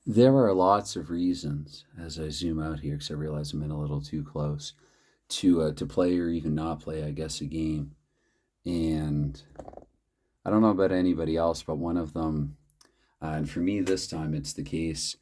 There are lots of reasons as I zoom out here because I realize I'm in a little too close to play or even not play, I guess, a game. And I don't know about anybody else, but one of them, and for me this time, it's the case.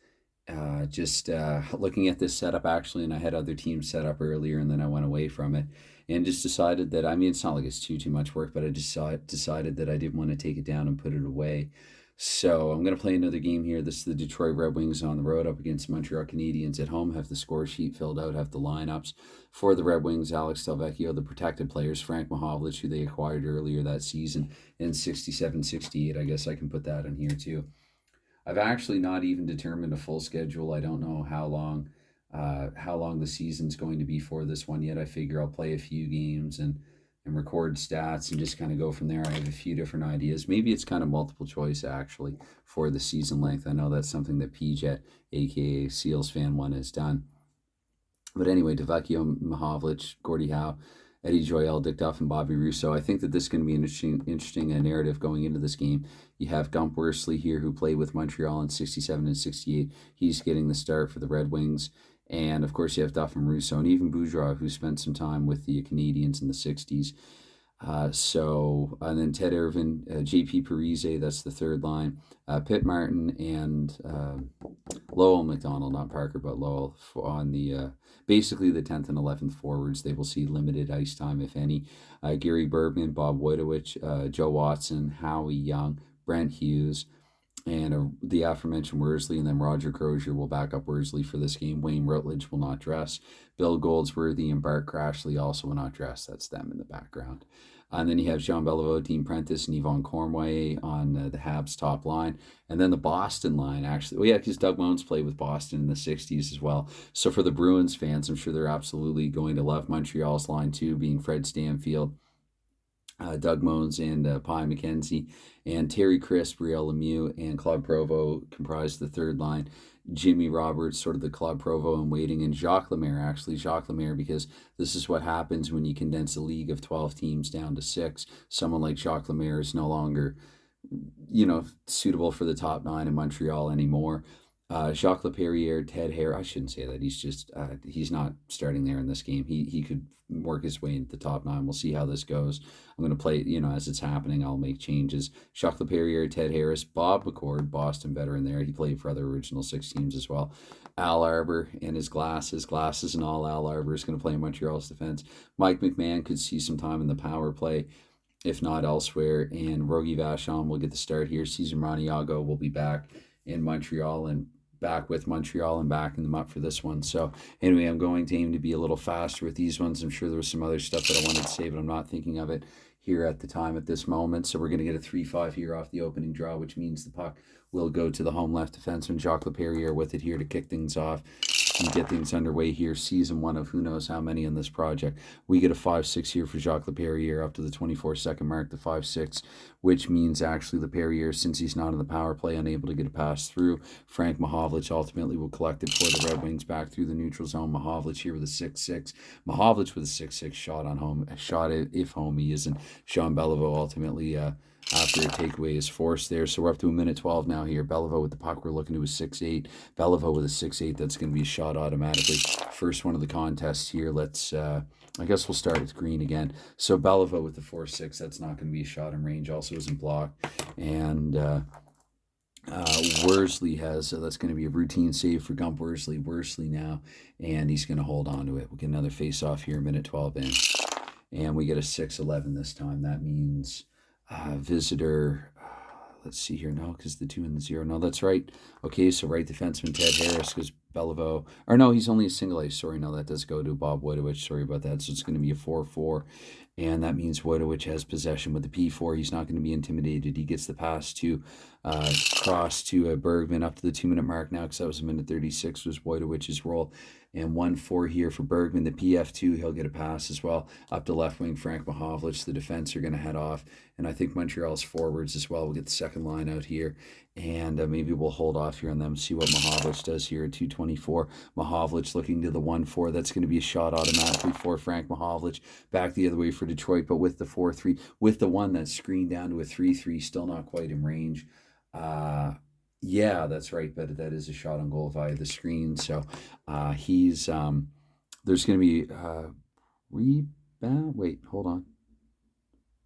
Just looking at this setup actually, and I had other teams set up earlier, and then I went away from it, and just decided that I mean it's not like it's too much work, but I just decided that I didn't want to take it down and put it away. So I'm gonna play another game here. This is the Detroit Red Wings on the road up against Montreal Canadiens at home. Have the score sheet filled out. Have the lineups for the Red Wings: Alex Delvecchio, the protected players, Frank Mahovlich, who they acquired earlier that season, and 67-68. I guess I can put that in here too. I've actually not even determined a full schedule. I don't know how long the season's going to be for this one yet. I figure I'll play a few games and record stats and just kind of go from there. I have a few different ideas. Maybe it's kind of multiple choice actually for the season length. I know that's something that PJet, aka Seals Fan One, has done. But anyway, Devecchio, Mahovlich, Gordie Howe, Eddie Joyel, Dick Duff, and Bobby Russo. I think that this is going to be an interesting narrative going into this game. You have Gump Worsley here, who played with Montreal in 67 and 68. He's getting the start for the Red Wings. And of course, you have Duff and Russo, and even Boudreau, who spent some time with the Canadiens in the 60s. And then Ted Irvin, JP Parise, that's the third line, Pitt Martin, and Lowell McDonald, not Parker, but Lowell on the basically the 10th and 11th forwards. They will see limited ice time, if any. Gary Bergman, Bob Wojtowicz, Joe Watson, Howie Young, Brent Hughes, and the aforementioned Worsley, and then Roger Crozier will back up Worsley for this game. Wayne Rutledge will not dress. Bill Goldsworthy and Bart Crashley also will not dress. That's them in the background. And then you have Jean Beliveau, Dean Prentice, and Yvonne Cornway on the Habs top line. And then the Boston line, actually. Well, yeah, because Doug Mounts played with Boston in the 60s as well. So for the Bruins fans, I'm sure they're absolutely going to love Montreal's line too, being Fred Stanfield, Doug Moans, and Pi McKenzie, and Terry Crisp, Brielle Lemieux, and Claude Provo comprised the third line. Jimmy Roberts, sort of the Claude Provo in waiting, and Jacques Lemaire, actually, Jacques Lemaire, because this is what happens when you condense a league of 12 teams down to six. Someone like Jacques Lemaire is no longer, suitable for the top nine in Montreal anymore. Jacques Leperrier, Ted Hare. I shouldn't say that. He's not starting there in this game. He could work his way into the top nine. We'll see how this goes. I'm going to play, as it's happening. I'll make changes. Jacques Leperrier, Ted Harris, Bob McCord, Boston veteran there. He played for other original six teams as well. Al Arbor and his glasses and all. Al Arbor is going to play in Montreal's defense. Mike McMahon could see some time in the power play, if not elsewhere. And Rogie Vachon will get the start here. Cesar Maniago will be back in Montreal and back with Montreal and backing them up for this one. So anyway, I'm going to aim to be a little faster with these ones. I'm sure there was some other stuff that I wanted to say, but I'm not thinking of it here at the time at this moment. So we're going to get a 3-5 here off the opening draw, which means the puck will go to the home left defenseman, Jacques Leperrier, with it here to kick things off and get things underway here. Season one of who knows how many in this project. We get a 5-6 here for Jacques Leperrier up to the 24-second mark, the 5-6, which means actually Leperrier, since he's not in the power play, unable to get a pass through. Frank Mahovlich ultimately will collect it for the Red Wings back through the neutral zone. Mahovlich here with a 6-6. Mahovlich with a 6-6 shot on home, a shot if home he isn't. Jean Beliveau ultimately after a takeaway is forced there. So we're up to a minute 12 now here. Beliveau with the puck. We're looking to a 6-8. Beliveau with a 6-8. That's going to be a shot automatically. First one of the contests here. Let's, I guess we'll start with green again. So Beliveau with the 4-6. That's not going to be a shot in range. Also isn't blocked. And Worsley has, that's going to be a routine save for Gump Worsley. Worsley now. And he's going to hold on to it. We'll get another face off here, minute 12 in. And we get a 6-11 this time. That means visitor, let's see here. No, because the 2 and the 0. No, that's right. Okay, so right defenseman Ted Harris, because Beliveau, or no, he's only a single ace. Sorry, no, that does go to Bob Wojtowicz. Sorry about that. So it's going to be a 4-4. And that means Wojtowicz has possession with the P4. He's not going to be intimidated. He gets the pass to cross to Bergman up to the 2-minute mark now, because that was a minute 36 was Wojtowicz's role. And 1-4 here for Bergman. The PF2, he'll get a pass as well. Up to left wing, Frank Mahovlich. The defense are going to head off. And I think Montreal's forwards as well will get the second line out here. And maybe we'll hold off here on them, see what Mahovlich does here at 2:24. Mahovlich looking to the 1-4. That's going to be a shot automatically for Frank Mahovlich. Back the other way for Detroit, but with the 4-3. With the one that's screened down to a 3-3, still not quite in range. Yeah, that's right. But that is a shot on goal via the screen. So he's there's going to be rebound. Wait, hold on.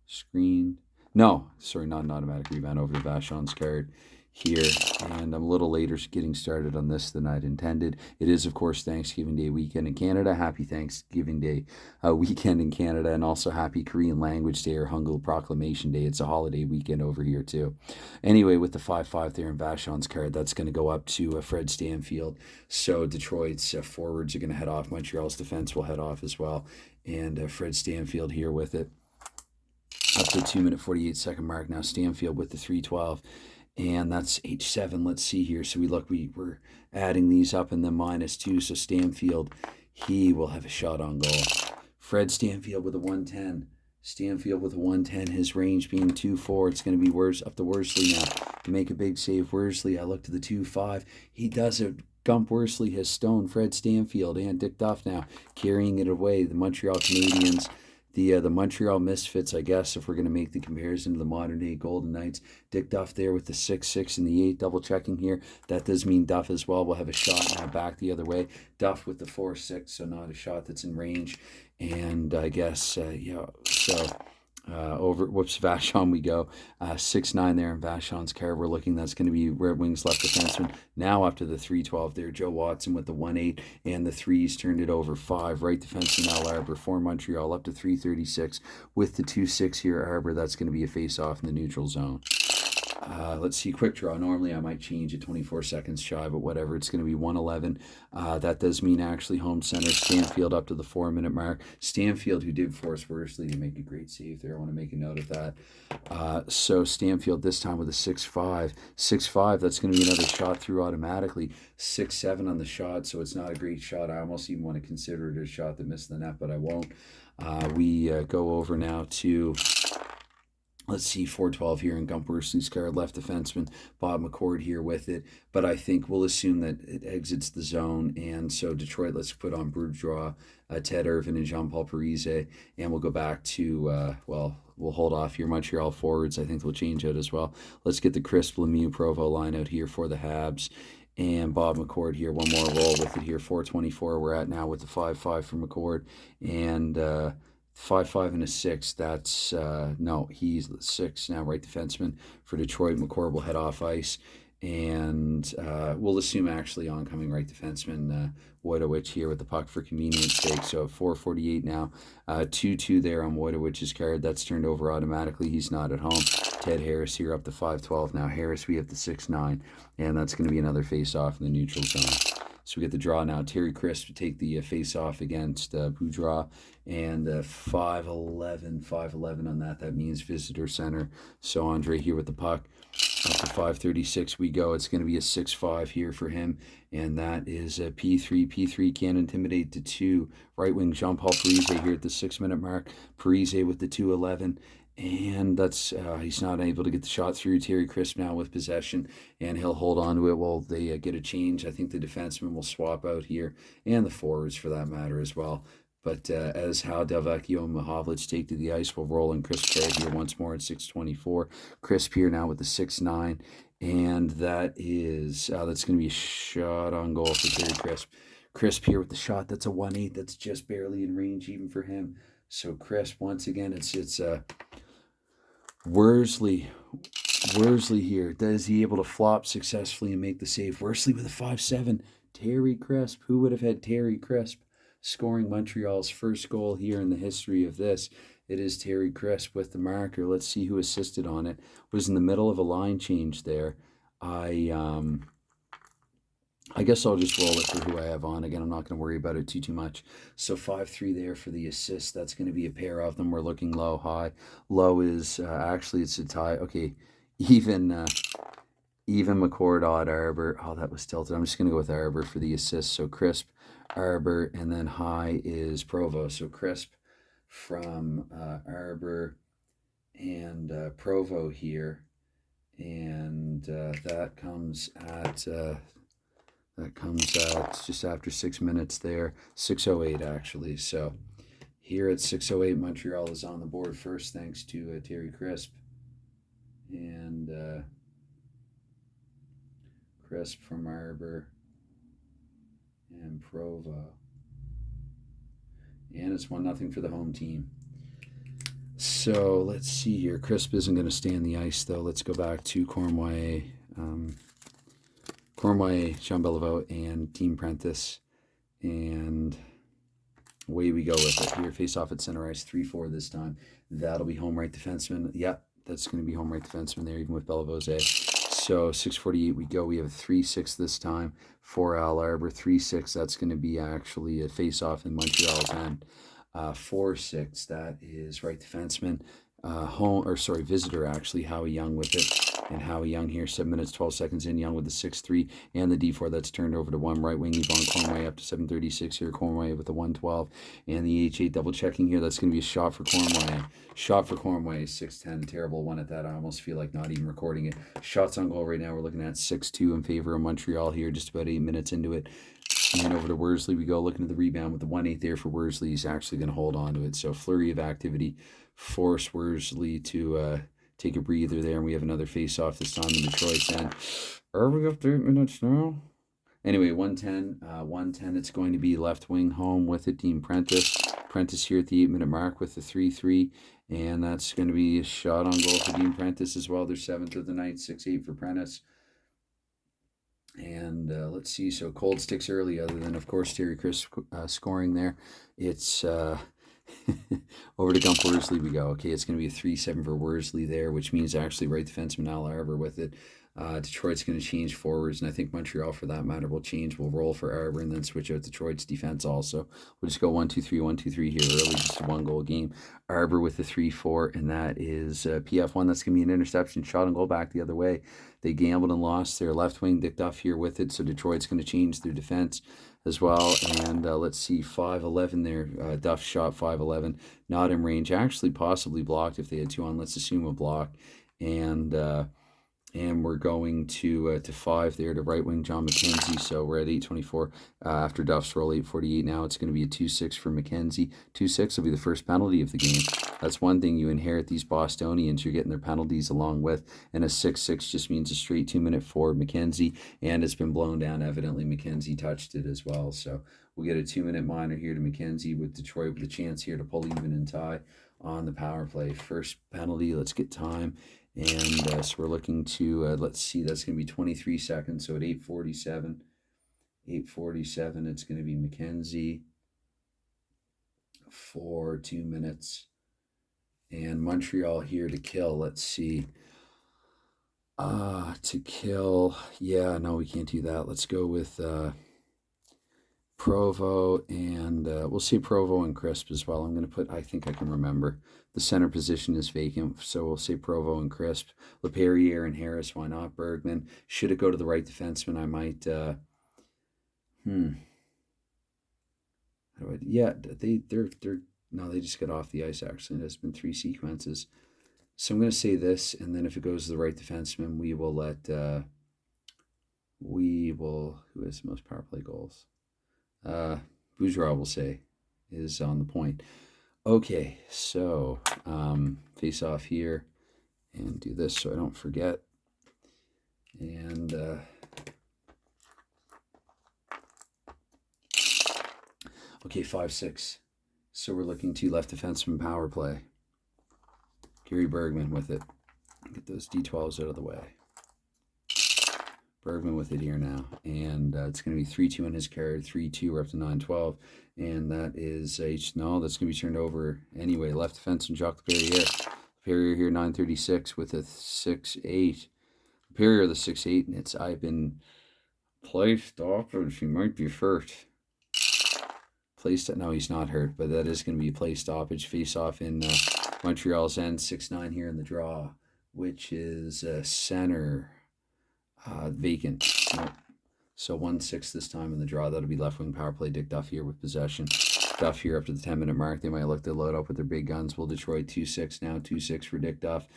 Screen. No, sorry, not an automatic rebound over to Vachon's card here. And I'm a little later getting started on this than I'd intended. It is, of course, Thanksgiving Day weekend in Canada. Happy Thanksgiving Day weekend in Canada. And also happy Korean Language Day or Hangul Proclamation Day. It's a holiday weekend over here, too. Anyway, with the 5-5 there in Vachon's card, that's going to go up to Fred Stanfield. So Detroit's forwards are going to head off. Montreal's defense will head off as well. And Fred Stanfield here with it. Up to the 2-minute 48-second mark now. Stanfield with the 3:12, and that's H7. Let's see here. So we're adding these up and then -2. So Stanfield, he will have a shot on goal. Fred Stanfield with a 110. Stanfield with a 110. His range being 2-4. It's going to be up to Worsley now to make a big save. Worsley, I look to the 2-5. He does it. Gump Worsley has stoned Fred Stanfield and Dick Duff now carrying it away. The Montreal Canadiens. The Montreal Misfits, I guess, if we're going to make the comparison to the modern-day Golden Knights. Dick Duff there with the 6-6 and the 8, double-checking here. That does mean Duff as well will have a shot now back the other way. Duff with the 4-6, so not a shot that's in range. And I guess, yeah, so Vachon we go. 6-9 there in Vachon's car. We're looking, that's going to be Red Wings left defenseman. Now up to the 3:12 there. Joe Watson with the 1-8 and the 3s turned it over 5. Right defenseman Al Arbour for Montreal up to 3:36 with the 2-6 here. Arbour, that's going to be a face-off in the neutral zone. Let's see, quick draw. Normally I might change it 24 seconds shy, but whatever. It's going to be 1:11. That does mean actually home center. Stanfield up to the 4-minute mark. Stanfield, who did force Worsley to make a great save there. I want to make a note of that. So Stanfield this time with a 6-5. 6-5, that's going to be another shot through automatically. 6-7 on the shot, so it's not a great shot. I almost even want to consider it a shot that missed the net, but I won't. We go over now to... Let's see, 4:12 here in Gump Worsley's car, left defenseman, Bob McCord here with it. But I think we'll assume that it exits the zone. And so Detroit, let's put on Bourgeois, Ted Irvin, and Jean-Paul Parise. And we'll go back to, we'll hold off here. Montreal forwards, I think they'll change out as well. Let's get the Crisp, Lemieux, Provo line out here for the Habs. And Bob McCord here, one more roll with it here. 4:24 we're at now with the 5-5 for McCord. And... 5-5 and a 6. That's no, he's 6 now. Right defenseman for Detroit. McCord will head off ice, and we'll assume actually oncoming right defenseman Wojtowicz here with the puck for convenience sake. So 4:48 now. 2-2 there on Wojtowicz's card. That's turned over automatically. He's not at home. Ted Harris here up to 5:12 now. Harris, we have the 6-9, and that's going to be another face-off in the neutral zone. So we get the draw now. Terry Crisp to take the face-off against Boudreau. And 5-11 on that. That means visitor center. So Andre here with the puck. Up to 5:36 we go. It's going to be a 6-5 here for him. And that is a P3. P3 can't intimidate to 2. Right wing Jean-Paul Parise here at the 6-minute mark. Parise with the 2-11. And that's he's not able to get the shot through. Terry Crisp now with possession, and he'll hold on to it while they get a change. I think the defenseman will swap out here, and the forwards for that matter as well. But as Hal Delvecchio and Mahovlich take to the ice, we'll roll in Crisp here once more at 6:24. Crisp here now with the 6-9, and that's going to be a shot on goal for Terry Crisp. Crisp here with the shot. That's a 1-8. That's just barely in range even for him. So Crisp once again. It's Worsley here. Does he able to flop successfully and make the save? Worsley with a 5-7. Terry Crisp. Who would have had Terry Crisp scoring Montreal's first goal here in the history of this? It is Terry Crisp with the marker. Let's see who assisted on it. Was in the middle of a line change there. I guess I'll just roll it for who I have on. Again, I'm not going to worry about it too much. So 5-3 there for the assist. That's going to be a pair of them. We're looking low, high. Low is actually it's a tie. Okay, even McCord, odd, Arbour. Oh, that was tilted. I'm just going to go with Arbour for the assist. So Crisp, Arbour, and then high is Provo. So Crisp from Arbour and Provo here. And that comes at just after 6 minutes there. 6:08 actually. So here at 6:08, Montreal is on the board first thanks to Terry Crisp. And Crisp from Arbor, and Provo. And it's 1-0 for the home team. So let's see here. Crisp isn't going to stay on the ice, though. Let's go back to Cornwall, Jean Beliveau, and Team Prentice. And away we go with it here. Face off at center ice, 3-4 this time. That'll be home right defenseman. Yep, that's going to be home right defenseman there, even with Beliveau's A. So 6:48 we go. We have a 3-6 this time for Al Arbor. 3-6, that's going to be actually a face off in Montreal's end. 4-6, that is right defenseman. Visitor actually, Howie Young with it. And Howie Young here, 7 minutes, 12 seconds in. Young with the 6-3 and the D4 that's turned over to 1. Right wing, Yvonne Cornway up to 7:36 here. Cornway with the 112. And the H8 double checking here. That's going to be a shot for Cornway. Shot for Cornway, 6-10. Terrible one at that. I almost feel like not even recording it. Shots on goal right now. We're looking at 6-2 in favor of Montreal here, just about 8 minutes into it. And over to Worsley we go, looking at the rebound with the 1-8 there for Worsley. He's actually going to hold on to it. So flurry of activity. Force Worsley to take a breather there, and we have another face-off this time in Detroit's end. Are we up to 8 minutes now? Anyway, 110. It's going to be left wing home with it, Team Prentice. Prentice here at the 8-minute mark with the 3-3, and that's going to be a shot on goal for Team Prentice as well. They're 7th of the night, 6-8 for Prentice. And let's see, so cold sticks early, other than, of course, Terry Crisp scoring there. It's over to Gump Worsley we go. Okay, it's going to be a 3-7 for Worsley there, which means actually right defenseman Al Arbor with it. Detroit's going to change forwards, and I think Montreal, for that matter, will change. We'll roll for Arbor and then switch out Detroit's defense also. We'll just go 1-2-3, 1-2-3 here early, just a 1-goal game. Arbor with the 3-4, and that is PF1. That's going to be an interception, shot and goal back the other way. They gambled and lost their left wing, Dick Duff here with it, so Detroit's going to change their defense as well. And let's see, 5-11 there. Duff shot 5-11, not in range. Actually, possibly blocked if they had 2 on. Let's assume a block. And we're going to 5 there to right wing John McKenzie. So we're at 8:24 after Duff's roll, 8:48 now. It's going to be a 2-6 for McKenzie. 2-6 will be the first penalty of the game. That's one thing. You inherit these Bostonians. You're getting their penalties along with. And a 6-6 just means a straight 2-minute for McKenzie. And it's been blown down. Evidently, McKenzie touched it as well. So we'll get a 2-minute minor here to McKenzie with Detroit with a chance here to pull even and tie on the power play. First penalty. Let's get time. And so we're looking to, let's see, that's going to be 23 seconds. So at 8:47, it's going to be McKenzie for 2 minutes. And Montreal here to kill. Let's see. To kill. Yeah, no, we can't do that. Let's go with Provo, and we'll see Provo and Crisp as well. I'm going to put, I think I can remember. The center position is vacant, so we'll say Provo and Crisp. LePerriere and Harris, why not? Bergman. Should it go to the right defenseman, I might, yeah, they just got off the ice, actually. There's been 3 sequences. So I'm going to say this, and then if it goes to the right defenseman, we will let, who has the most power play goals? Bourgeois, will say, is on the point. Okay, so face off here and do this so I don't forget. And okay, 5-6. So we're looking to left defenseman power play. Gary Bergman with it. Get those D12s out of the way. Bergman with it here now, and it's going to be 3-2 in his carry. 3-2, we're up to 9-12, and that is that's going to be turned over anyway. Left defense and Jacques LePerriere. LePerriere here, 9:36 with a 6-8. LePerriere the 6-8, and I've been placed off, or he might be hurt. No, he's not hurt, but that is going to be a play stoppage. Face off in Montreal's end. 6-9 here in the draw, which is center. Vacant. Nope. So 1-6 this time in the draw. That'll be left wing power play. Dick Duff here with possession. Duff here up to the 10-minute mark. They might look to load up with their big guns. Will Detroit 2-6 now. 2-6 for Dick Duff.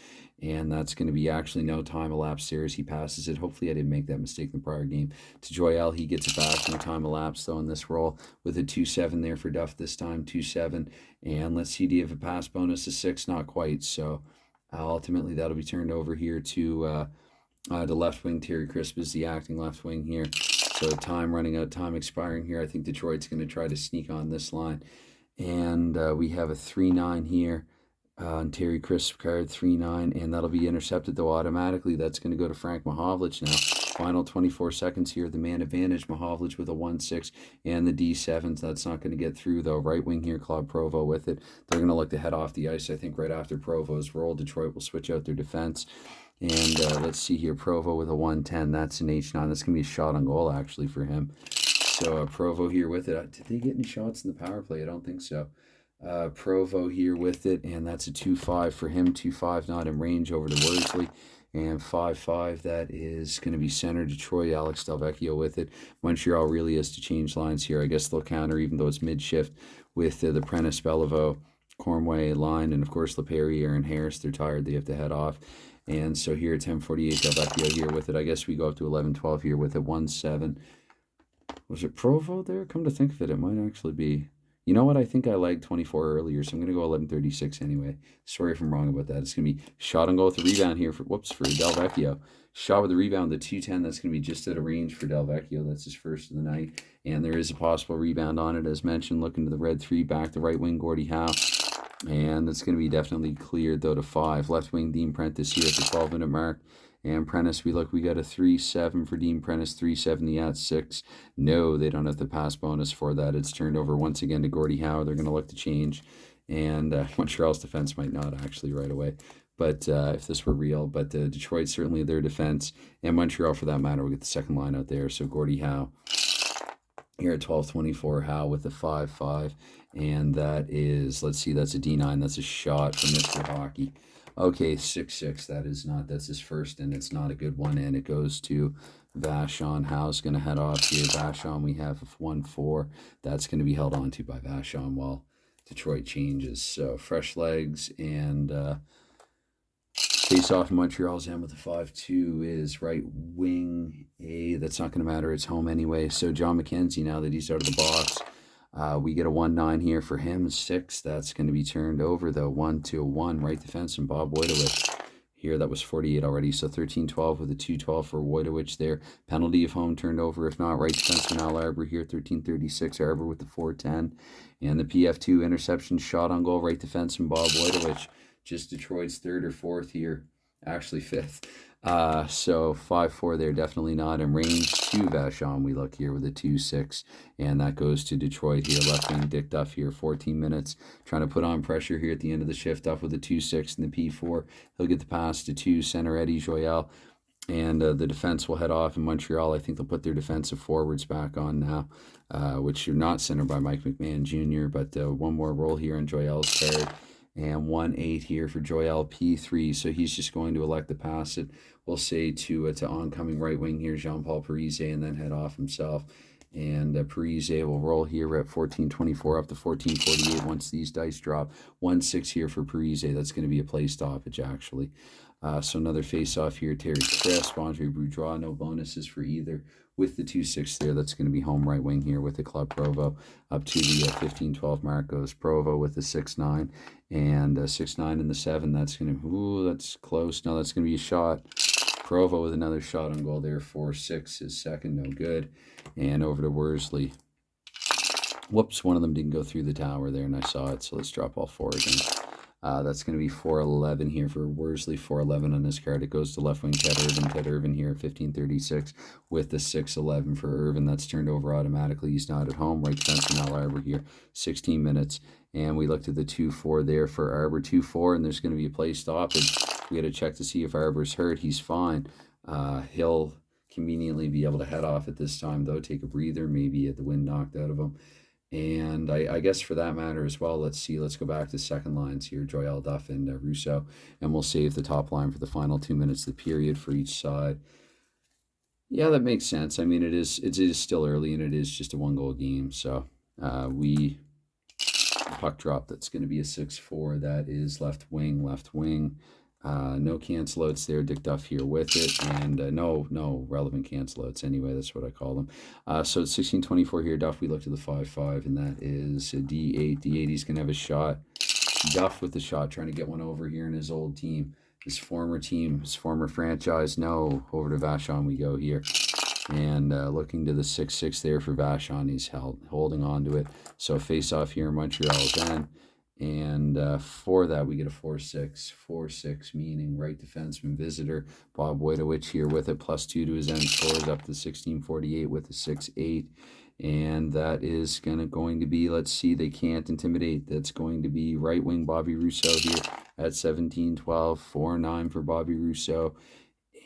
And that's going to be actually no time elapsed there as he passes it. Hopefully I didn't make that mistake in the prior game. To Joyelle, he gets it back. No time elapsed though in this roll with a 2-7 there for Duff this time. 2-7. And let's see, do you have a pass bonus of 6? Not quite. So ultimately that'll be turned over here to The left wing, Terry Crisp is the acting left wing here. So time running out, time expiring here. I think Detroit's going to try to sneak on this line. And we have a 3-9 here. On Terry Crisp card 3-9, and that'll be intercepted though automatically. That's going to go to Frank Mahovlich now. Final 24 seconds here. The man advantage. Mahovlich with a 1-6 and the D7s. That's not going to get through though. Right wing here, Claude Provo with it. They're going to look to head off the ice. I think right after Provo's roll, Detroit will switch out their defense. And let's see here, Provo with a 1-10. That's an H9. That's going to be a shot on goal actually for him. So Provo here with it. Did they get any shots in the power play? I don't think so. Provo here with it, and that's a 2-5 for him. 2-5 not in range over to Worsley, and 5-5 that is going to be center Detroit. Alex Delvecchio with it. Montreal really has to change lines here. I guess they'll counter even though it's mid-shift with the Prentice, Beliveau, Cornway line, and of course LePerriere and Harris. They're tired. They have to head off. And so here at 10:48, Delvecchio here with it. I guess we go up to 11-12 here with it. 1-7. Was it Provo there? Come to think of it, it might actually be. You know what? I think I lagged 24 earlier, so I'm going to go 11:36 anyway. Sorry if I'm wrong about that. It's going to be shot and goal with the rebound here for Delvecchio. Shot with the rebound, the 2-10. That's going to be just out of range for Delvecchio. That's his first of the night. And there is a possible rebound on it, as mentioned. Looking to the red 3, back to right wing, Gordie Howe. And that's going to be definitely cleared, though, to 5. Left wing, Dean Prentice here at the 12-minute mark. And Prentice, we got a 3-7 for Dean Prentice, 370 at 6. No, they don't have the pass bonus for that. It's turned over once again to Gordie Howe. They're going to look to change. And Montreal's defense might not actually right away. But if this were real. But Detroit, certainly their defense. And Montreal, for that matter, will get the second line out there. So Gordie Howe here at 12:24, Howe with the 5-5. And that is, let's see, that's a D9. That's a shot for Mr. Hockey. Okay, 6-6. That is not. That's his first, and it's not a good one. And it goes to Vachon. Howe's going to head off here. Vachon, we have a 1-4. That's going to be held on to by Vachon while Detroit changes. So fresh legs and face off Montreal's end with a 5-2 is right wing A. That's not going to matter. It's home anyway. So John McKenzie, now that he's out of the box. We get a 1-9 here for him. 6. That's going to be turned over, though. 1-1. Right defenseman Bob Wojtowicz. Here, that was 48 already. So 13-12 with a 2-12 for Wojtowicz there. Penalty if home turned over. If not, right defenseman Al Arbour here. 13-36. Arbour with the 4-10. And the PF2 interception shot on goal. Right defenseman Bob Wojtowicz. Just Detroit's 3rd or 4th here. Actually 5th. So 5-4 there, definitely not in range. To Vachon, we look here with a 2-6, and that goes to Detroit here. Left wing Dick Duff here, 14 minutes, trying to put on pressure here at the end of the shift. Duff with a 2-6 and the P4. He'll get the pass to 2, center Eddie Joyal, and the defense will head off in Montreal. I think they'll put their defensive forwards back on now, which are not centered by Mike McMahon Jr., but one more roll here on Joyal's card. And 1-8 here for Joyal P3. So he's just going to elect to pass it, we'll say, to oncoming right wing here, Jean-Paul Parise, and then head off himself. And Parise will roll here at 14-24 up to 14-48 once these dice drop. 1-6 here for Parise. That's going to be a play stoppage, actually. So another face-off here. Terry Crisp, Andre Boudreau. No bonuses for either. With the 2-6 there, that's going to be home right wing here with the Club Provo. Up to the 15-12 mark goes Provo with the 6-9. And 6-9 and the 7. That's going to, that's close. No, that's going to be a shot. Provo with another shot on goal there. 4-6 is second, no good. And over to Worsley. Whoops, one of them didn't go through the tower there, and I saw it, so let's drop all 4 again. That's going to be 4-11 here for Worsley, 4-11 on this card. It goes to left wing Ted Irvin. Ted Irvin here at 15-36 with the 6-11 for Irvin. That's turned over automatically. He's not at home. Right defenseman Al Arbour here, 16 minutes. And we looked at the 2-4 there for Arbour. 2-4, and there's going to be a play stoppage. We got to check to see if Arbour's hurt. He's fine. He'll conveniently be able to head off at this time, though. Take a breather, maybe get the wind knocked out of him. And I guess for that matter as well, let's go back to second lines here, Joyal, Duff, and Rousseau, and we'll save the top line for the final 2 minutes of the period for each side. Yeah, that makes sense. I mean, it is still early, and it is just a 1-goal game. So puck drop, that's going to be a 6-4. That is left wing. No cancel outs there. Dick Duff here with it, and no relevant cancel outs anyway. That's what I call them. So it's 16-24 here. Duff, we looked at the 5-5, and that is a D8. D8, he's going to have a shot. Duff with the shot, trying to get one over here in his old team. his former team, his former franchise. No, over to Vachon we go here. And looking to the 6-6 there for Vachon. He's holding on to it. So face-off here in Montreal's end. And for that, we get a 4-6. 4-6, meaning right defenseman visitor. Bob Wojtowicz here with it, +2 to his end scores, up to 1648 with a 6-8. And that is going to be, let's see, they can't intimidate. That's going to be right wing Bobby Rousseau here at 17-12. 4-9 for Bobby Rousseau.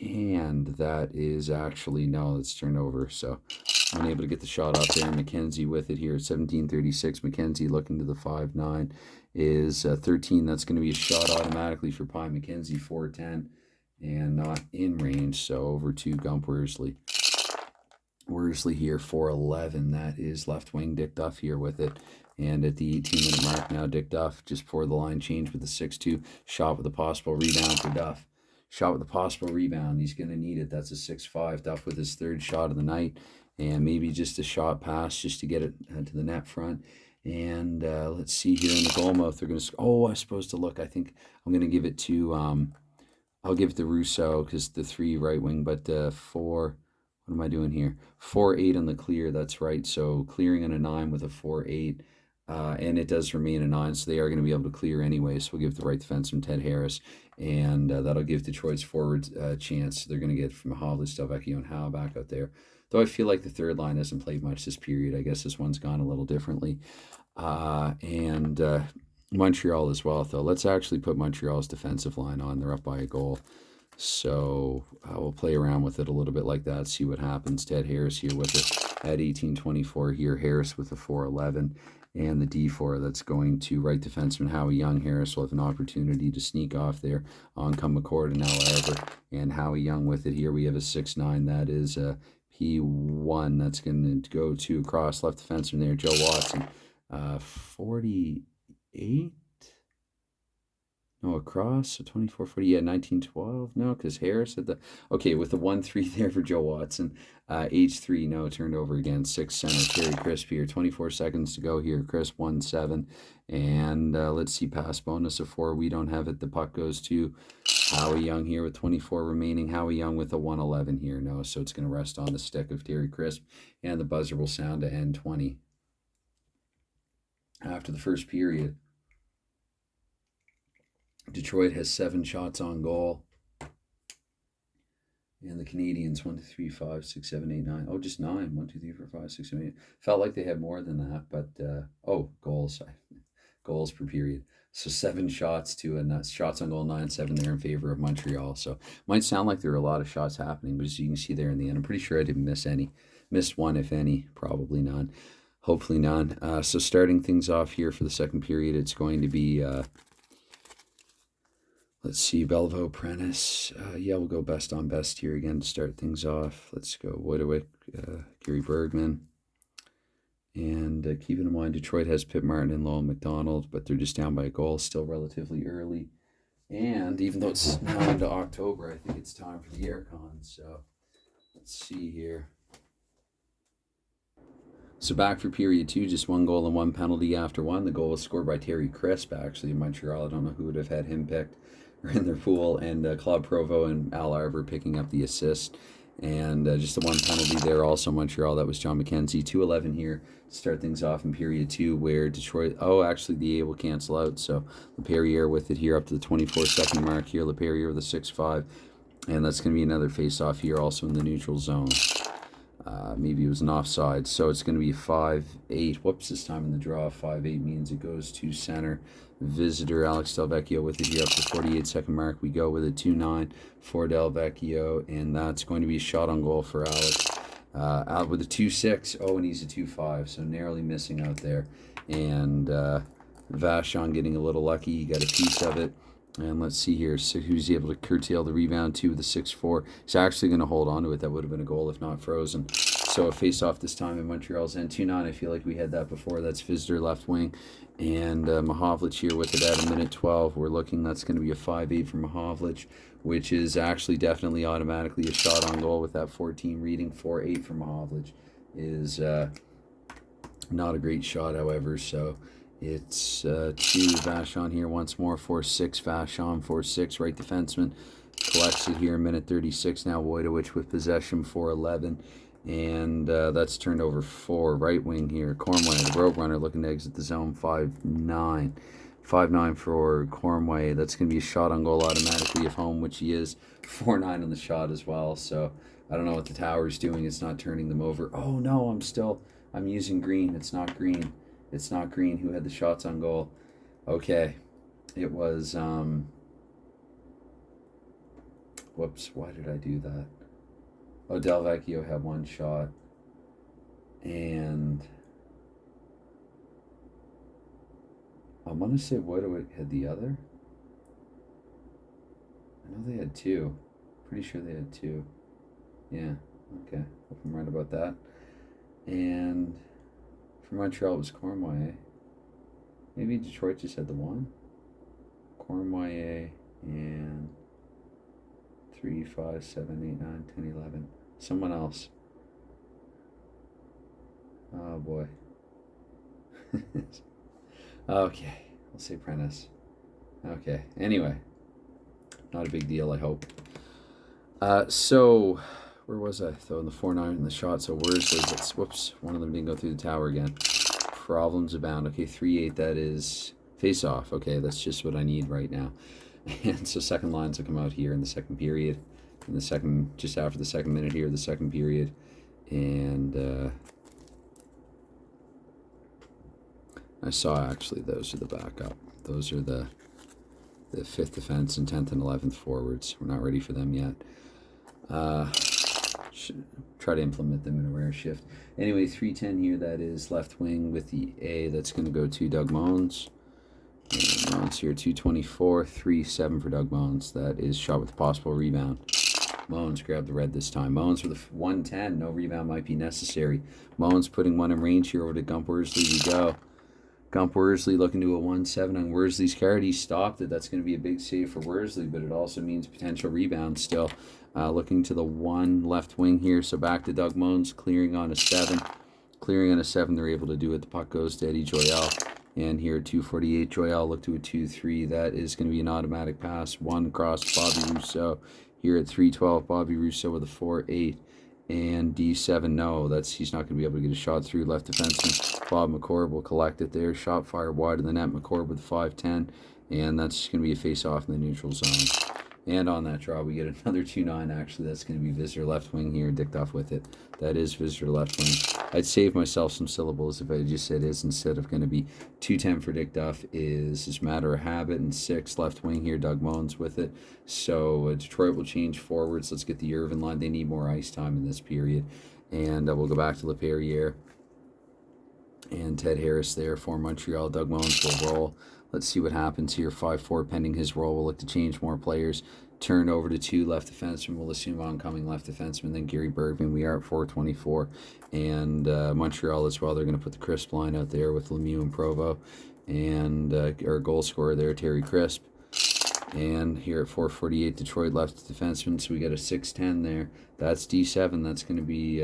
And that is actually, no, it's turned over. So unable to get the shot off there. McKenzie with it here at 17-36. McKenzie looking to the 5-9 is 13. That's going to be a shot automatically for Pye McKenzie, 4-10, and not in range. So over to Gump Worsley. Worsley here, 4-11. That is left wing Dick Duff here with it. And at the 18-minute mark now, Dick Duff just before the line change with the 6-2. Shot with a possible rebound for Duff. Shot with a possible rebound. He's going to need it. That's a 6-5. Duff with his third shot of the night. And maybe just a shot pass just to get it to the net front. And let's see here in the goalmouth. They're going to... Oh, I'm supposed to look. I think I'm going to give it to... I'll give it to Rousseau because the 3 right wing. But 4... What am I doing here? 4-8 on the clear. That's right. So clearing on a 9 with a 4-8. And it does remain a 9, so they are going to be able to clear anyway. So we'll give the right defenseman Ted Harris, and that'll give Detroit's forwards a chance. They're going to get from Havlicek, Delvecchio, and Howe back out there. Though I feel like the third line hasn't played much this period. I guess this one's gone a little differently. And Montreal as well, though. Let's actually put Montreal's defensive line on. They're up by a goal. So we'll play around with it a little bit like that, see what happens. Ted Harris here with it at 18-24 here. Harris with a 4-11. And the D4, that's going to right defenseman Howie Young. Harris will have an opportunity to sneak off there on come McCord and now Ever. And Howie Young with it here. We have a 6-9. That is a P1. That's going to go to across left defenseman there, Joe Watson. 48? No, across, so 24-40, yeah, 19-12, no, because Harris had the, okay, with the 1-3 there for Joe Watson, H3, no, turned over again, 6 center, Terry Crisp here, 24 seconds to go here, Crisp 1-7, and let's see, pass bonus of 4, we don't have it, the puck goes to Howie Young here with 24 remaining, Howie Young with a 1-11 here, no, so it's going to rest on the stick of Terry Crisp, and the buzzer will sound to end 20. After the first period, Detroit has 7 shots on goal. And the Canadiens, 1, 2, 3, 5, 6, 7, 8, 9. Oh, just 9. 1, 2, 3, 4, 5, 6, 7, 8. Felt like they had more than that, but, goals. Goals per period. So 7 shots to a shots on goal, 9-7 there in favor of Montreal. So might sound like there are a lot of shots happening, but as you can see there in the end, I'm pretty sure I didn't miss any. Missed one, if any. Probably none. Hopefully none. So starting things off here for the second period, it's going to be... let's see, Belleville, Prentice. Yeah, we'll go best on best here again to start things off. Let's go Wojtowicz, Gary Bergman. And keeping in mind, Detroit has Pitt Martin and Lowell McDonald, but they're just down by a goal, still relatively early. And even though it's now into October, I think it's time for the aircon. So let's see here. So back for period 2, just 1 goal and 1 penalty after 1. The goal was scored by Terry Crisp, actually, in Montreal. I don't know who would have had him picked or in their pool. And Claude Provo and Al Arver picking up the assist. And just the 1 penalty there also Montreal. That was John McKenzie. 2-11 here to start things off in period 2, where Detroit... Oh, actually, the A will cancel out. So LePerriere with it here up to the 24-second mark here. LePerriere with a 6-5. And that's going to be another face-off here also in the neutral zone. Maybe it was an offside. So it's going to be 5-8. Whoops, this time in the draw. 5-8 means it goes to center. Visitor Alex Delvecchio with it here up to the 48-second mark. We go with a 2-9 for Delvecchio, and that's going to be a shot on goal for Alex. Out with a 2-6. Oh, and he's a 2-5, so narrowly missing out there. And Vachon getting a little lucky. He got a piece of it. And let's see here, so who's able to curtail the rebound to the 6-4. He's actually going to hold on to it. That would have been a goal if not frozen. So a face-off this time in Montreal's end. 2-9, I feel like we had that before. That's visitor left wing. And Mahovlich here with it at a minute 12. We're looking, that's going to be a 5-8 for Mahovlich, which is actually definitely automatically a shot on goal with that 14 reading. 4-8 for Mahovlich is not a great shot, however, so... It's 2 Vachon here once more. 4-6 Vachon. 4-6 right defenseman. Collects it here, minute 36 now. Wojtowicz with possession, 4-11. And that's turned over 4. Right wing here. Cornway, the road runner, looking to exit the zone. 5-9. 5-9 for Cornway. That's going to be a shot on goal automatically if home, which he is. 4-9 on the shot as well. So I don't know what the tower's doing. It's not turning them over. Oh, no, I'm using green. It's not green. It's not green. Who had the shots on goal? Okay. It was, whoops, why did I do that? Oh, Del Vecchio had 1 shot. And I want to say Wojtowicz had the other. I know they had 2. Pretty sure they had 2. Yeah, okay. Hope I'm right about that. And for Montreal, it was Cornway. Maybe Detroit just had the 1. Cornway and 3, 5, 7, 8, 9, 10, 11. Someone else. Oh boy. Okay, let's say Prentice. Okay, anyway. Not a big deal, I hope. So, where was I? Throwing the 4-9 in the shot. So, Worsley, whoops, one of them didn't go through the tower again. Problems abound. Okay, 3-8, that is face off. Okay, that's just what I need right now. And so, second lines will come out here in the second period. In the second, just after the second minute here, the second period. And I saw actually those are the backup. Those are the 5th defense and 10th and 11th forwards. We're not ready for them yet. Should try to implement them in a rare shift. Anyway, 3-10 here. That is left wing with the A. That's going to go to Doug Moens. And Moens here, 224, 3-7 for Doug Moens. That is shot with a possible rebound. Moens grabbed the red this time. Moens with a 110. No rebound might be necessary. Moens putting one in range here over to Gump Worsley. We go. Gump Worsley looking to a 1-7 on Worsley's card. He stopped it. That's going to be a big save for Worsley, but it also means potential rebound still. Looking to the 1 left wing here. So back to Doug Moens, clearing on a 7. Clearing on a 7, they're able to do it. The puck goes to Eddie Joyal. And here at 2:48, Joyal look to a 2-3. That is going to be an automatic pass. 1 across Bobby Rousseau. Here at 3:12, Bobby Rousseau with a 4-8. And D7, no, he's not going to be able to get a shot through. Left defenseman Bob McCord will collect it there. Shot fired wide of the net. McCord with 5-10. And that's going to be a face-off in the neutral zone. And on that draw, we get another 2-9. Actually, that's going to be visitor left wing here. Dickduff with it. That is visitor left wing. I'd save myself some syllables if I just said is instead of going to be 2-10 for Dickduff is just matter of habit. And 6 left wing here. Doug Moens with it. So Detroit will change forwards. Let's get the Irvin line. They need more ice time in this period. And we'll go back to LaPerriere. And Ted Harris there for Montreal. Doug Moens will roll. Let's see what happens here. 5-4 pending his roll. We'll look to change more players. Turn over to 2 left defensemen. We'll assume oncoming left defenseman. Then Gary Bergman. We are at 4:24. And Montreal as well. They're going to put the Crisp line out there with Lemieux and Provo. And our goal scorer there, Terry Crisp. And here at 4:48, Detroit left defenseman. So we got a 6-10 there. That's D7. That's going to be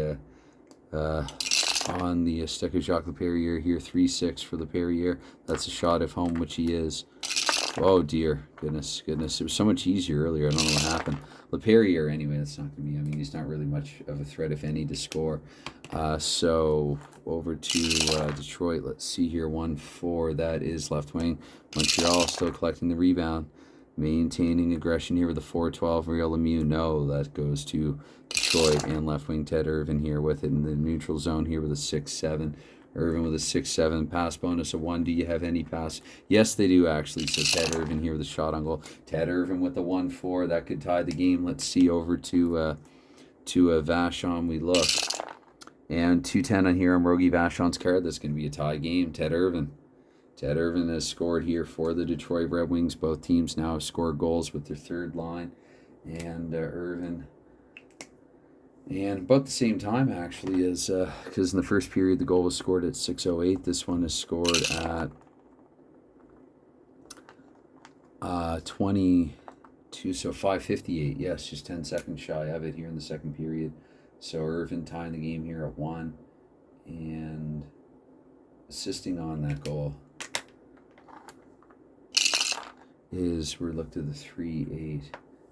on the stick of Jacques Laperriere here. 3-6 for Laperriere. That's a shot if home, which he is. Oh dear, goodness. It was so much easier earlier. I don't know what happened. Laperriere, anyway, that's not going to be, I mean, he's not really much of a threat, if any, to score. So over to Detroit. Let's see here. 1-4. That is left wing. Montreal still collecting the rebound. Maintaining aggression here with a 4-12. Real Lemieux, no, that goes to Detroit. And left wing Ted Irvin here with it in the neutral zone here with a 6-7. Irvin with a 6-7. Pass bonus of 1. Do you have any pass? Yes, they do, actually. So Ted Irvin here with a shot on goal. Ted Irvin with the 1-4. That could tie the game. Let's see over to Vachon. We look. And 2-10 on here on Rogie Vachon's card. That's going to be a tie game. Ted Irvin. Ted Irvin has scored here for the Detroit Red Wings. Both teams now have scored goals with their third line. And Irvin. And about the same time, actually, as because in the first period, the goal was scored at 6:08. This one is scored at 22, so 5:58. Yes, just 10 seconds shy of it here in the second period. So Irvin tying the game here at 1. And assisting on that goal is we're looked at the 3-8,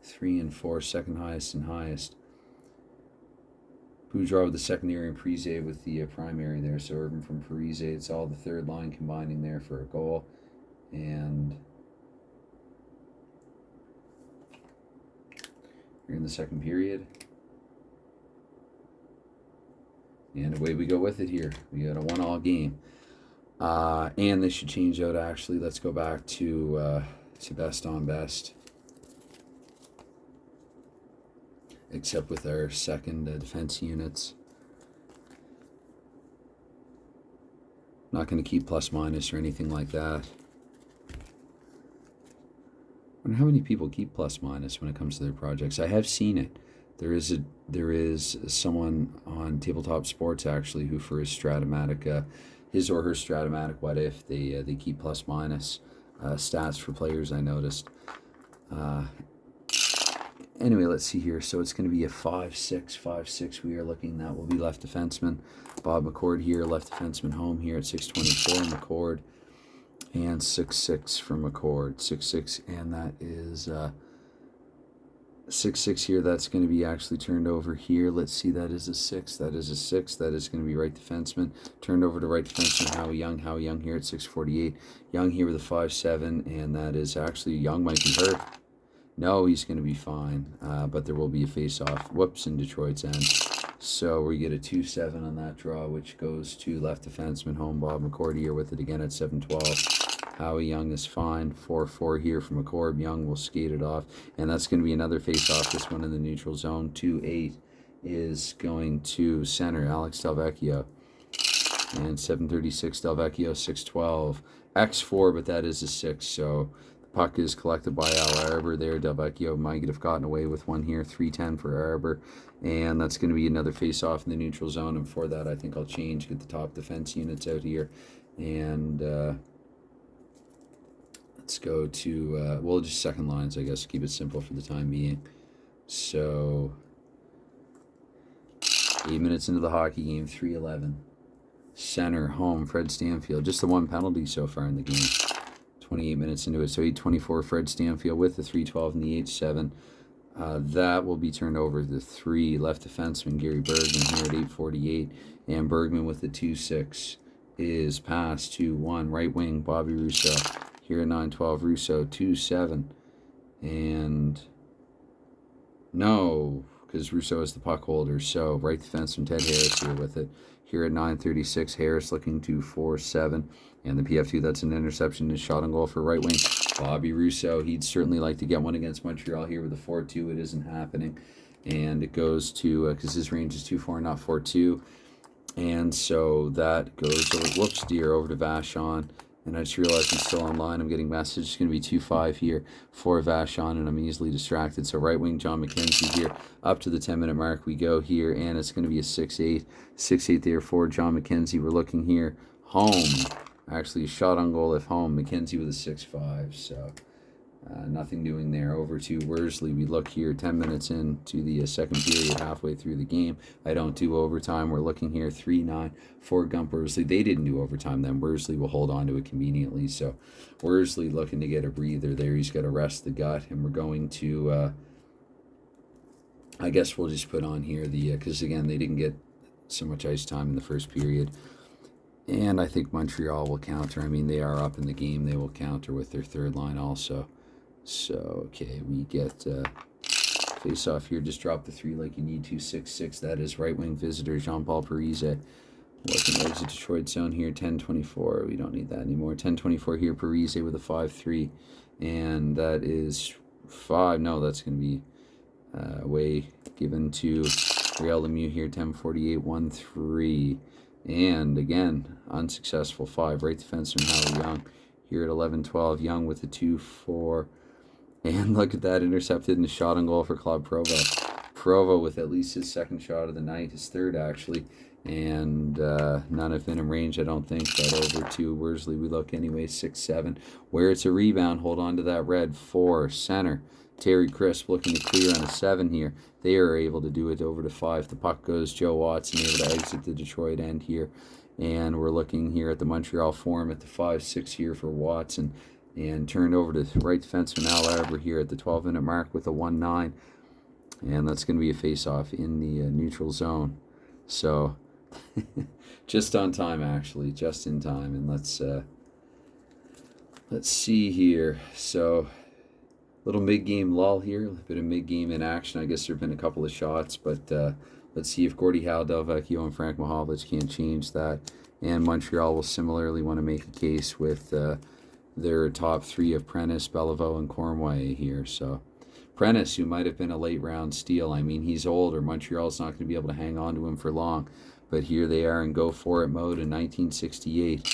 3 and 4, second highest and highest. Boudreau with the secondary and Parise with the primary there. So Urban from Parise, it's all the third line combining there for a goal. And here in the second period. And away we go with it here. We got a 1-all game. And this should change out actually. Let's go back to best on best. Except with our second defense units. Not going to keep plus minus or anything like that. I wonder how many people keep plus minus when it comes to their projects. I have seen it. There is someone on Tabletop Sports actually who for his Stratomatic, his or her Stratomatic what if they keep plus minus stats for players. I noticed. Anyway, let's see here. So it's going to be a 5-6, 5-6. We are looking. That will be left defenseman Bob McCord here, left defenseman home here at 624 McCord, and 6-6 for McCord, 6-6, and that is 6-6 here. That's going to be actually turned over here. Let's see. That is a 6. That is a 6. That is going to be right defenseman. Turned over to right defenseman Howie Young. Howie Young here at 648. Young here with a 5-7, and that is actually Young might be hurt. No, he's going to be fine, but there will be a face-off. Whoops, in Detroit's end. So we get a 2-7 on that draw, which goes to left defenseman home Bob McCord here with it again at 7-12. Howie Young is fine. 4-4 here from McCord. Young will skate it off, and that's going to be another face-off. This one in the neutral zone. 2-8 is going to center Alex Delvecchio, and 7:36 Delvecchio 6-12. X4, but that is a 6. So puck is collected by Al Arbour there. Delvecchio might have gotten away with one here. 3-10 for Arbour. And that's going to be another face-off in the neutral zone. And for that, I think I'll change, get the top defense units out here. And let's go to, well, just second lines, I guess. Keep it simple for the time being. So 8 minutes into the hockey game, 3-11. Center, home, Fred Stanfield. Just the one penalty so far in the game. 28 minutes into it, so 8:24 Fred Stanfield with the 3:12 and the 8-7. That will be turned over to the 3 left defenseman Gary Bergman here at 8:48, and Bergman with the 2-6 is passed to 1 right wing Bobby Rousseau here at 9:12. Rousseau 2-7, and no, because Rousseau is the puck holder. So right defenseman Ted Harris here with it. Here at 9:36, Harris looking to 4-7. And the PF2, that's an interception and shot on goal for right wing Bobby Rousseau. He'd certainly like to get one against Montreal here with a 4-2. It isn't happening. And it goes to, because his range is 2-4, not 4-2. And so that goes over, whoops, dear, over to Vachon. And I just realized I'm still online. I'm getting messages. It's going to be 2-5 here for Vachon, and I'm easily distracted. So right wing John McKenzie here. Up to the 10-minute mark we go here, and it's going to be a 6-8. 6-8 there for John McKenzie. We're looking here. Home. Actually, a shot on goal if home. McKenzie with a 6-5. So nothing doing there. Over to Worsley. We look here 10 minutes into the second period, halfway through the game. I don't do overtime. We're looking here 3-9 for Gump Worsley. They didn't do overtime then. Worsley will hold on to it conveniently. So Worsley looking to get a breather there. He's got to rest the gut. And we're going to, I guess we'll just put on here the, because again, they didn't get so much ice time in the first period. And I think Montreal will counter. I mean, they are up in the game. They will counter with their third line also. So, okay, we get face off here. Just drop the 3 like you need to. 6-6. That is right wing visitor Jean-Paul Parise. Working towards the Detroit zone here. 10-24. We don't need that anymore. 10-24 here. Parise with a 5-3. And that is 5. No, that's going to be away given to Real Lemieux here. 10-48. 1-3. And again, unsuccessful 5. Right defenseman Howie Young here at 11-12. Young with a 2-4. And look at that, intercepted and a shot on goal for Claude Provo. Provo with at least his second shot of the night, his third actually. And none of them in range, I don't think. But over to Worsley we look anyway, 6-7. Where it's a rebound, hold on to that red. 4, center. Terry Crisp looking to clear on a 7 here. They are able to do it over to 5. The puck goes. Joe Watson able to exit the Detroit end here. And we're looking here at the Montreal Forum at the 5-6 here for Watson. and turned over to right defenseman Al Arbour here at the 12-minute mark with a 1-9. And that's going to be a face-off in the neutral zone. So, just on time, actually. Just in time. And let's see here. So, little mid-game lull here. A bit of mid-game in action. I guess there have been a couple of shots. But let's see if Gordie Howe, Del Vecchio, and Frank Mahovlich can't change that. And Montreal will similarly want to make a case with their top three of Prentice, Beliveau, and Cornway here. So, Prentice, who might have been a late round steal. I mean, he's older. Montreal's not going to be able to hang on to him for long. But here they are in go for it mode in 1968.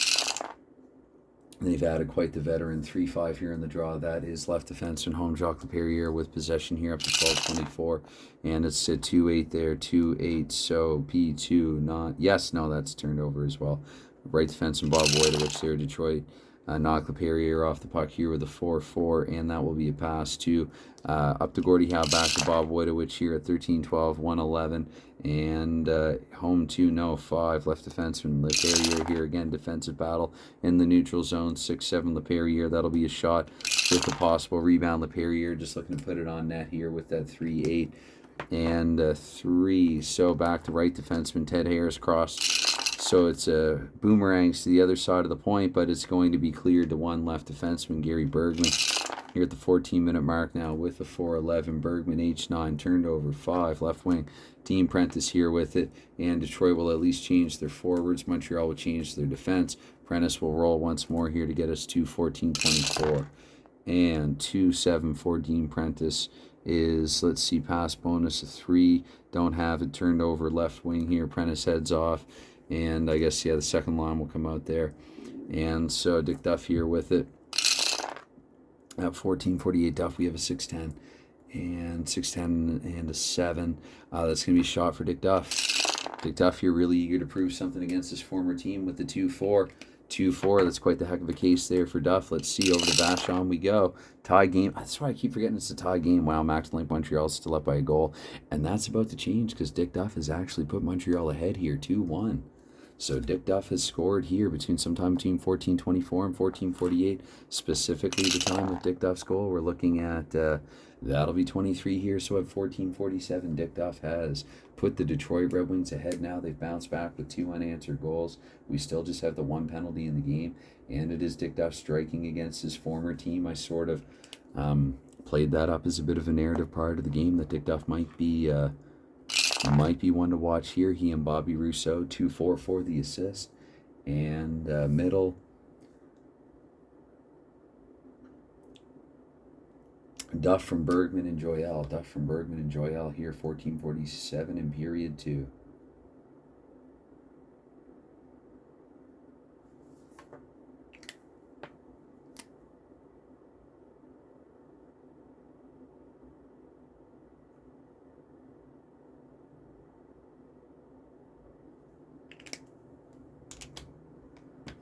They've added quite the veteran 3-5 here in the draw. That is left defenseman home Jacques Laperriere with possession here up to 12-24. And it's a 2-8 there, 2-8. So P2 not. Yes, no, that's turned over as well. Right defenseman Bob Wojtowicz there, Detroit. Knock Laperriere off the puck here with a 4-4, and that will be a pass to up to Gordie Howe, back to Bob Wojtowicz here at 13-12, 1-11, and home to no 5, left defenseman Laperriere here again, defensive battle in the neutral zone, 6-7 Laperriere, that'll be a shot with a possible rebound. Laperriere just looking to put it on net here with that 3-8 and 3, so back to right defenseman Ted Harris cross. So it's boomerangs to the other side of the point, but it's going to be cleared to one left defenseman, Gary Bergman. Here at the 14-minute mark now with a 4-11. Bergman, H9, turned over 5, left wing. Dean Prentice here with it, and Detroit will at least change their forwards. Montreal will change their defense. Prentice will roll once more here to get us to 14-24. And 2-7 for Dean Prentice is, let's see, pass bonus, a 3. Don't have it, turned over left wing here. Prentice heads off. And I guess, yeah, the second line will come out there. And so Dick Duff here with it. At 14-48, Duff, we have a 6-10. And 6-10 and a 7. That's going to be a shot for Dick Duff. Dick Duff here really eager to prove something against his former team with the 2-4. 2-4, that's quite the heck of a case there for Duff. Let's see, over to Vachon we go. Tie game. That's why I keep forgetting it's a tie game. Wow, Max Link, Montreal's still up by a goal. And that's about to change because Dick Duff has actually put Montreal ahead here, 2-1. So Dick Duff has scored here sometime between 14-24 and 14-48. Specifically the time of Dick Duff's goal, we're looking at, that'll be 23 here. So at 14-47, Dick Duff has put the Detroit Red Wings ahead now. They've bounced back with 2 unanswered goals. We still just have the 1 penalty in the game. And it is Dick Duff striking against his former team. I sort of played that up as a bit of a narrative prior to the game that Dick Duff might be one to watch here. He and Bobby Rousseau, 2-4 for the assist. And middle, Duff from Bergman and Joyal. Duff from Bergman and Joyal here, 14:47 in period 2.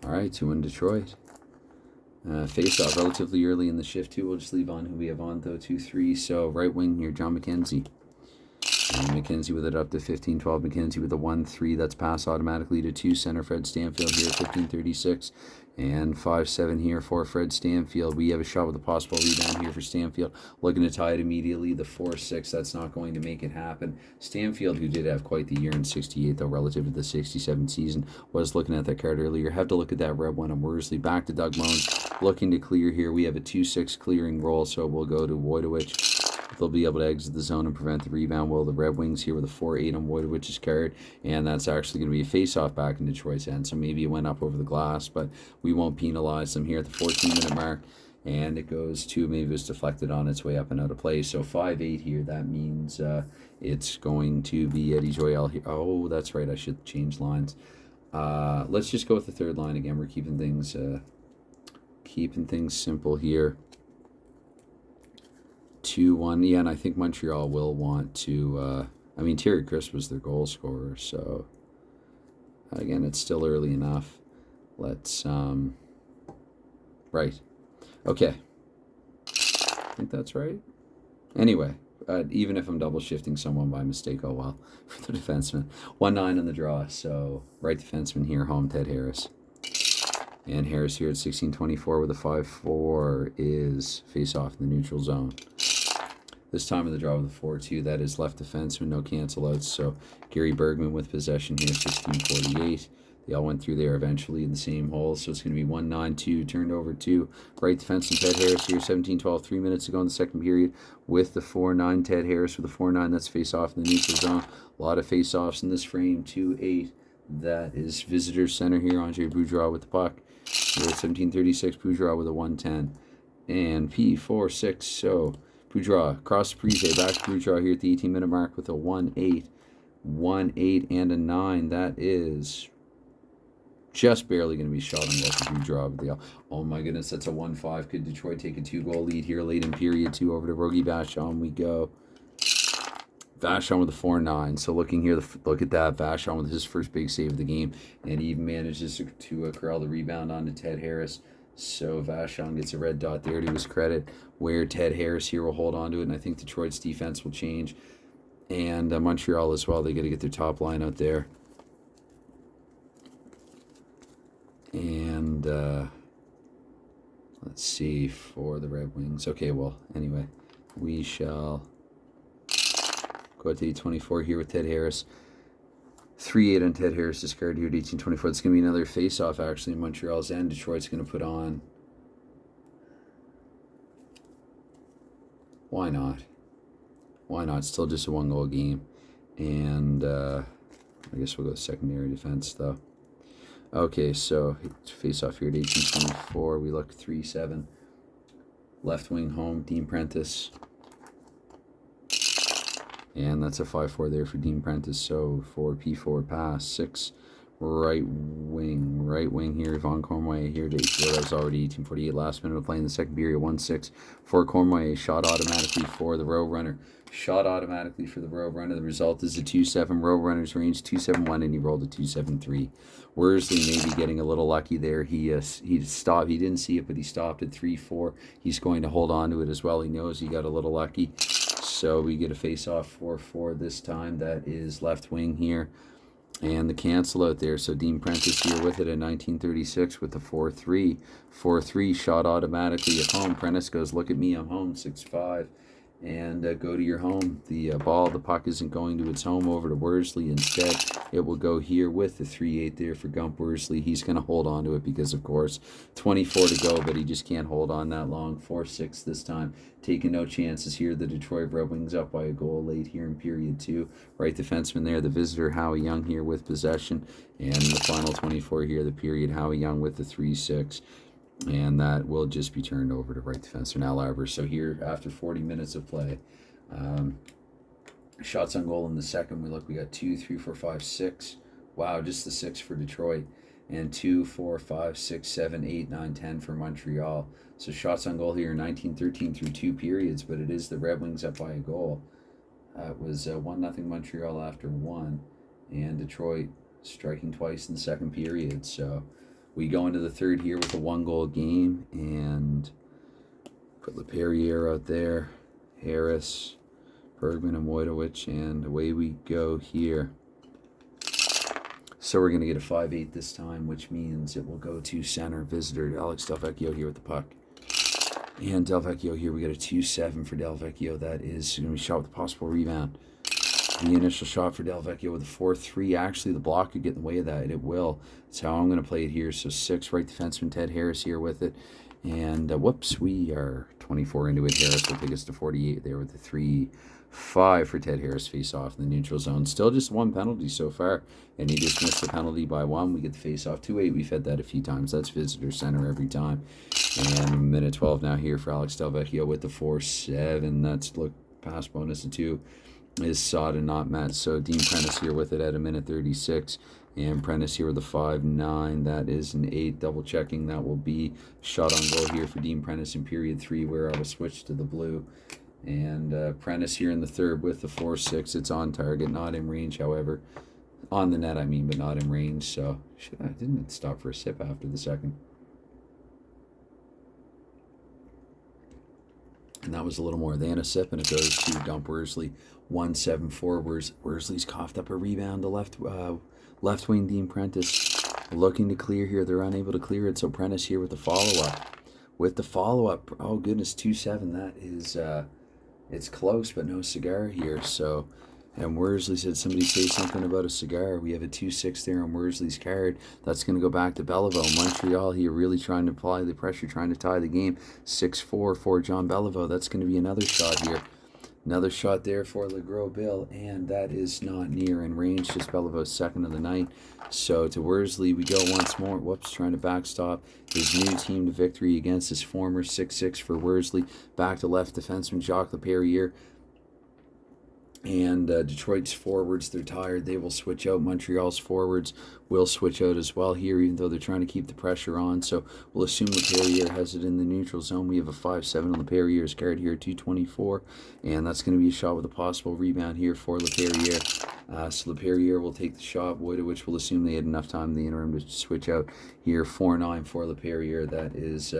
All right, 2-1 Detroit. Face-off relatively early in the shift, too. We'll just leave on who we have on, though, 2-3. So right wing here, John McKenzie. And McKenzie with it up to 15-12. McKenzie with a 1-3. That's pass automatically to 2. Center Fred Stanfield here, 15:36. And 5-7 here for Fred Stanfield. We have a shot with a possible rebound here for Stanfield. Looking to tie it immediately. The 4-6, that's not going to make it happen. Stanfield, who did have quite the year in 68, though, relative to the 67 season, was looking at that card earlier. Have to look at that red one on Worsley. Back to Doug Moan. Looking to clear here. We have a 2-6 clearing roll, so we'll go to Wojtowicz. They'll be able to exit the zone and prevent the rebound. Well, the Red Wings here with a 4-8 on Wojtowicz's card, and that's actually going to be a face-off back in Detroit's end. So maybe it went up over the glass, but we won't penalize them here at the 14-minute mark. And it goes to, maybe it was deflected on its way up and out of play. So 5-8 here. That means it's going to be Eddie Joyal here. Oh, that's right. I should change lines. Let's just go with the third line again. We're keeping things simple here. 2-1. Yeah, and I think Montreal will want to... I mean, Terry Crisp was their goal scorer, so... Again, it's still early enough. Let's... Right. Okay. I think that's right. Anyway, even if I'm double shifting someone by mistake, oh well, for the defenseman. 1-9 on the draw, so right defenseman here, home, Ted Harris. And Harris here at 16-24 with a 5-4 is face off in the neutral zone. This time of the draw with a 4-2, that is left defenseman, no cancel outs. So Gary Bergman with possession here, 16-48. They all went through there eventually in the same hole. So it's going to be 1-9-2, turned over 2. Right defenseman Ted Harris here, 17-12, 3 minutes to go in the second period with the 4-9. Ted Harris with the 4-9, that's face off in the neutral zone. A lot of face offs in this frame, 2-8. That is visitor center here, Andre Boudreau with the puck. Here at 17-36, Boudreau with a 1-10. And P4-6, so Boudreau across the Parise, back to Boudreau here at the 18-minute mark with a 1-8, 1-8, and a 9. That is just barely going to be shot on goal for Boudreau. Oh my goodness, that's a 1-5. Could Detroit take a 2-goal lead here late in period 2 over to Rogie Vachon? We go. Vachon with a 4-9. So looking here, look at that. Vachon with his first big save of the game, and he even manages to corral the rebound onto Ted Harris. So Vachon gets a red dot there to his credit, where Ted Harris here will hold on to it, and I think Detroit's defense will change. And Montreal as well. They got to get their top line out there. And let's see for the Red Wings. Okay, well, anyway, we shall go to 8-24 here with Ted Harris. 3-8 on Ted Harris discard here at 18-24. It's going to be another face-off, actually, in Montreal's end. Detroit's going to put on. Why not? Why not? Still just a 1-goal game. And I guess we'll go secondary defense, though. Okay, so face-off here at 18-24. We look 3-7. Left wing home, Dean Prentice. And that's a 5-4 there for Dean Prentice. So 4 P4 pass, 6 right wing here. Yvonne Cormier here to that was already 18-48. Last minute of play in the second period, 1-6 for Cormier. Shot automatically for the row runner. Shot automatically for the row runner. The result is a 2-7. Row runner's range 2-7-1, and he rolled a 2-7-3. Worsley maybe getting a little lucky there. He stopped. He didn't see it, but he stopped at 3-4. He's going to hold on to it as well. He knows he got a little lucky. So we get a face-off 4-4 this time. That is left wing here. And the cancel out there. So Dean Prentice here with it at 1936 with the 4-3. 4-3 shot automatically at home. Prentice goes, look at me, I'm home, 6-5. And go to your home. The puck isn't going to its home over to Worsley. Instead, it will go here with the 3-8 there for Gump Worsley. He's going to hold on to it because, of course, 24 to go, but he just can't hold on that long. 4-6 this time. Taking no chances here. The Detroit Red Wings up by a goal late here in period 2. Right defenseman there, the visitor, Howie Young here with possession. And the final 24 here, the period, Howie Young with the 3-6. And that will just be turned over to right defenseman Al Arbor. So here, after 40 minutes of play, shots on goal in the second, we got 2, 3, 4, 5, 6. Wow, just the 6 for Detroit. And 2, 4, 5, 6, 7, 8, 9, 10 for Montreal. So shots on goal here, 19-13 through 2 periods, but it is the Red Wings up by a goal. It was 1-0 Montreal after 1, and Detroit striking twice in the second period. So we go into the third here with a 1-goal game, and put LePerriere out there, Harris, Bergman, and Wojtowicz, and away we go here. So we're going to get a 5-8 this time, which means it will go to center, visitor, Alex Delvecchio here with the puck. And Delvecchio here, we got a 2-7 for Delvecchio. That is going to be shot with a possible rebound. The initial shot for Delvecchio with a 4-3. Actually, the block could get in the way of that. It will. That's how I'm going to play it here. So 6 right defenseman Ted Harris here with it. And whoops, we are 24 into it. Harris will take us to 48 there with the 3-5 for Ted Harris face-off in the neutral zone. Still just 1 penalty so far. And he just missed the penalty by 1. We get the face-off 2-8. We've had that a few times. That's visitor center every time. And minute 12 now here for Alex Delvecchio with the 4-7. That's look past bonus to 2. Is sought and not met. So Dean Prentice here with it at a minute 36. And Prentice here with the 5-9. That is an 8. Double checking. That will be shot on goal here for Dean Prentice in period 3, where I will switch to the blue. And Prentice here in the third with the 4-6. It's on target, not in range, however. On the net, I mean, but not in range. So I didn't stop for a sip after the second. And that was a little more than a sip, and it goes to Gump Worsley, 1-7-4. Worsley's coughed up a rebound to left wing Dean Prentice. looking to clear here. They're unable to clear it, so Prentice here with the follow-up. With the follow-up, oh goodness, 2-7. That is, it's close, but no cigar here. So, and Worsley said, somebody say something about a cigar. We have a 2-6 there on Worsley's card. That's going to go back to Belleville. Montreal here really trying to apply the pressure, trying to tie the game. 6-4 for John Belleville. That's going to be another shot here. Another shot there for LeGros Bill, and that is not near in range. Just Belleville's second of the night. So to Worsley we go once more. Whoops, trying to backstop his new team to victory against his former 6-6 for Worsley. Back to left defenseman Jacques Laperriere. And Detroit's forwards, they're tired. They will switch out. Montreal's forwards will switch out as well here, even though they're trying to keep the pressure on. So we'll assume Laperriere has it in the neutral zone. We have a 5-7 on Laperriere's card here, 224. And that's going to be a shot with a possible rebound here for Laperriere. So Laperriere will take the shot. Wojtowicz will assume they had enough time in the interim to switch out here. 4-9 for Laperriere. That is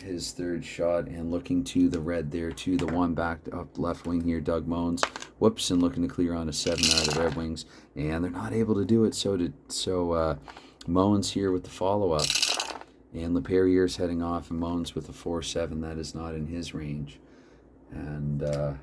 his third shot, and looking to the red there, to the one back up left wing here, Doug Moens. Whoops, and looking to clear on a 7 out of the Red Wings, and they're not able to do it. So Moens here with the follow-up, and Laperriere's heading off, and Moens with the 4-7. That is not in his range. And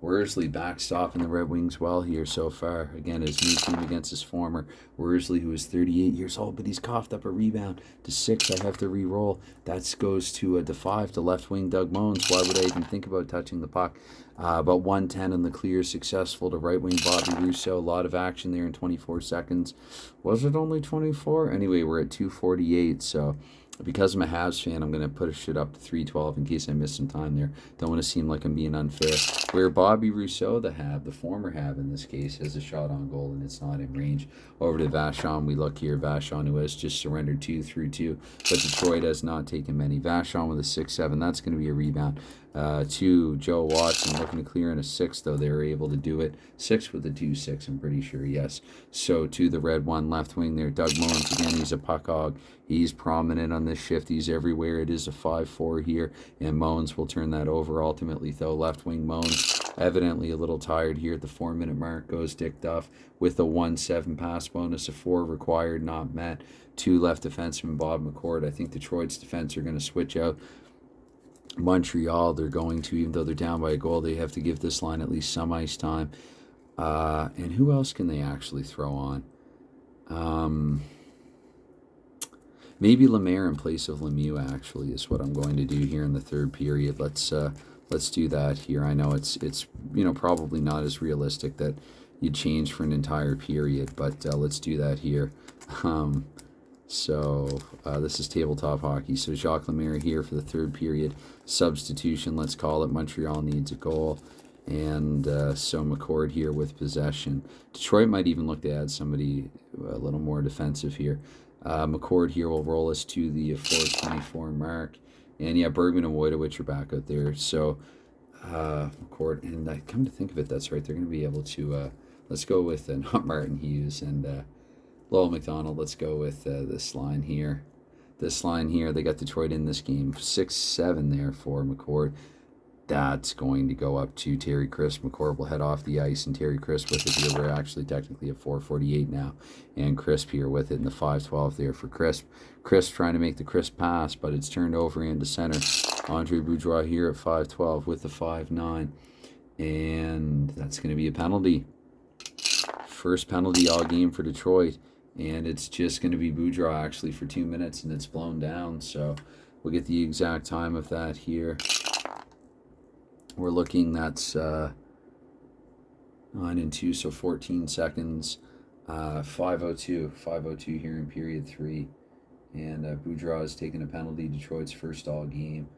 Worsley backstopping the Red Wings well here so far. Again, his new team against his former. Worsley, who is 38 years old, but he's coughed up a rebound to 6. I have to re-roll. That goes to 5 to left wing Doug Moens. Why would I even think about touching the puck? About 110 in the clear, successful to right wing Bobby Rousseau. A lot of action there in 24 seconds. Was it only 24? Anyway, we're at 2:48, so because I'm a Habs fan, I'm going to push it up to 3:12 in case I miss some time there. Don't want to seem like I'm being unfair. Where Bobby Rousseau, the former Hab in this case, has a shot on goal and it's not in range. Over to Vachon, we look here. Vachon, who has just surrendered 2-2, but Detroit has not taken many. Vachon with a 6-7. That's going to be a rebound. To Joe Watson, looking to clear in a 6, though they were able to do it. 6 with a 2-6, I'm pretty sure, yes. So to the red one, left wing there, Doug Moens, again, he's a puck hog. He's prominent on this shift. He's everywhere. It is a 5-4 here, and Moens will turn that over ultimately, though. Left wing Moens, evidently a little tired here at the 4-minute mark, goes Dick Duff with a 1-7 pass bonus, a 4 required, not met. 2 left defenseman Bob McCord. I think Detroit's defense are going to switch out. Montreal, they're going to, even though they're down by a goal, they have to give this line at least some ice time. And who else can they actually throw on? Maybe Lemaire in place of Lemieux, actually, is what I'm going to do here in the third period. Let's do that here. I know it's probably not as realistic that you change for an entire period, but let's do that here. So this is tabletop hockey. So Jacques Lemaire here for the third period. Substitution, let's call it. Montreal needs a goal. And so McCord here with possession. Detroit might even look to add somebody a little more defensive here. McCord here will roll us to the 4:24 mark. And yeah, Bergman and Wojtowicz are back out there. So McCord, and I come to think of it, that's right. They're going to be able to, let's go with not Martin Hughes and Lowell McDonald. Let's go with this line here. This line here, they got Detroit in this game. 6-7 there for McCord. That's going to go up to Terry Crisp. McCord will head off the ice, and Terry Crisp with it here. We're actually technically at 4:48 now. And Crisp here with it in the 5:12 there for Crisp. Crisp trying to make the crisp pass, but it's turned over into center. Andre Boudreau here at 5:12 with the 5-9. And that's going to be a penalty. First penalty all game for Detroit. And it's just going to be Boudreau actually for 2 minutes, and it's blown down. So we'll get the exact time of that here. We're looking, that's 9 and 2, so 14 seconds. 5:02 here in period 3. And Boudreau has taken a penalty, Detroit's first all game.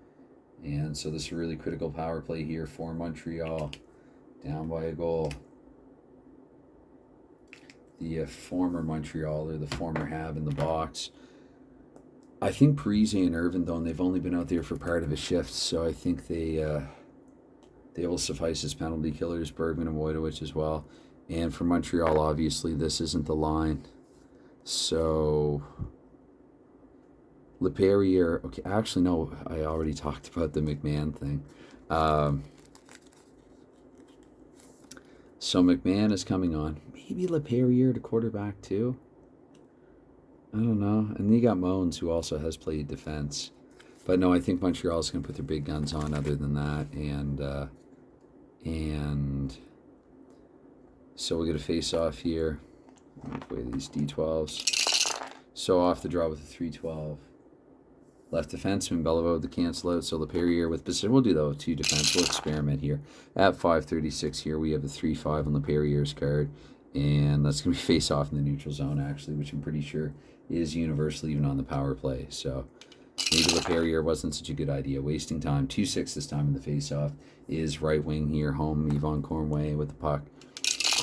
And so this is a really critical power play here for Montreal. Down by a goal. The former Montreal, or the former Hab in the box. I think Parise and Irvin, though, and they've only been out there for part of a shift, so I think they will suffice as penalty killers. Bergman and Wojtowicz as well. And for Montreal, obviously, this isn't the line. So Laperriere, okay, actually, no, I already talked about the McMahon thing. So McMahon is coming on. Maybe Laperriere to quarterback too. I don't know. And you got Moans, who also has played defense. But no, I think Montreal's going to put their big guns on other than that. And so we'll get a face-off here. Play these D12s. So off the draw with a 3-12. Left defenseman, Beliveau with the cancel out. So Laperriere with position. We'll do that with 2 defense. We'll experiment here. At 5:36 here, we have a 3-5 on Laperriere's card. And that's going to be face-off in the neutral zone, actually, which I'm pretty sure is universal even on the power play. So maybe Laperriere wasn't such a good idea. Wasting time. 2-6 this time in the face-off is right wing here. Home, Yvon Cornway with the puck.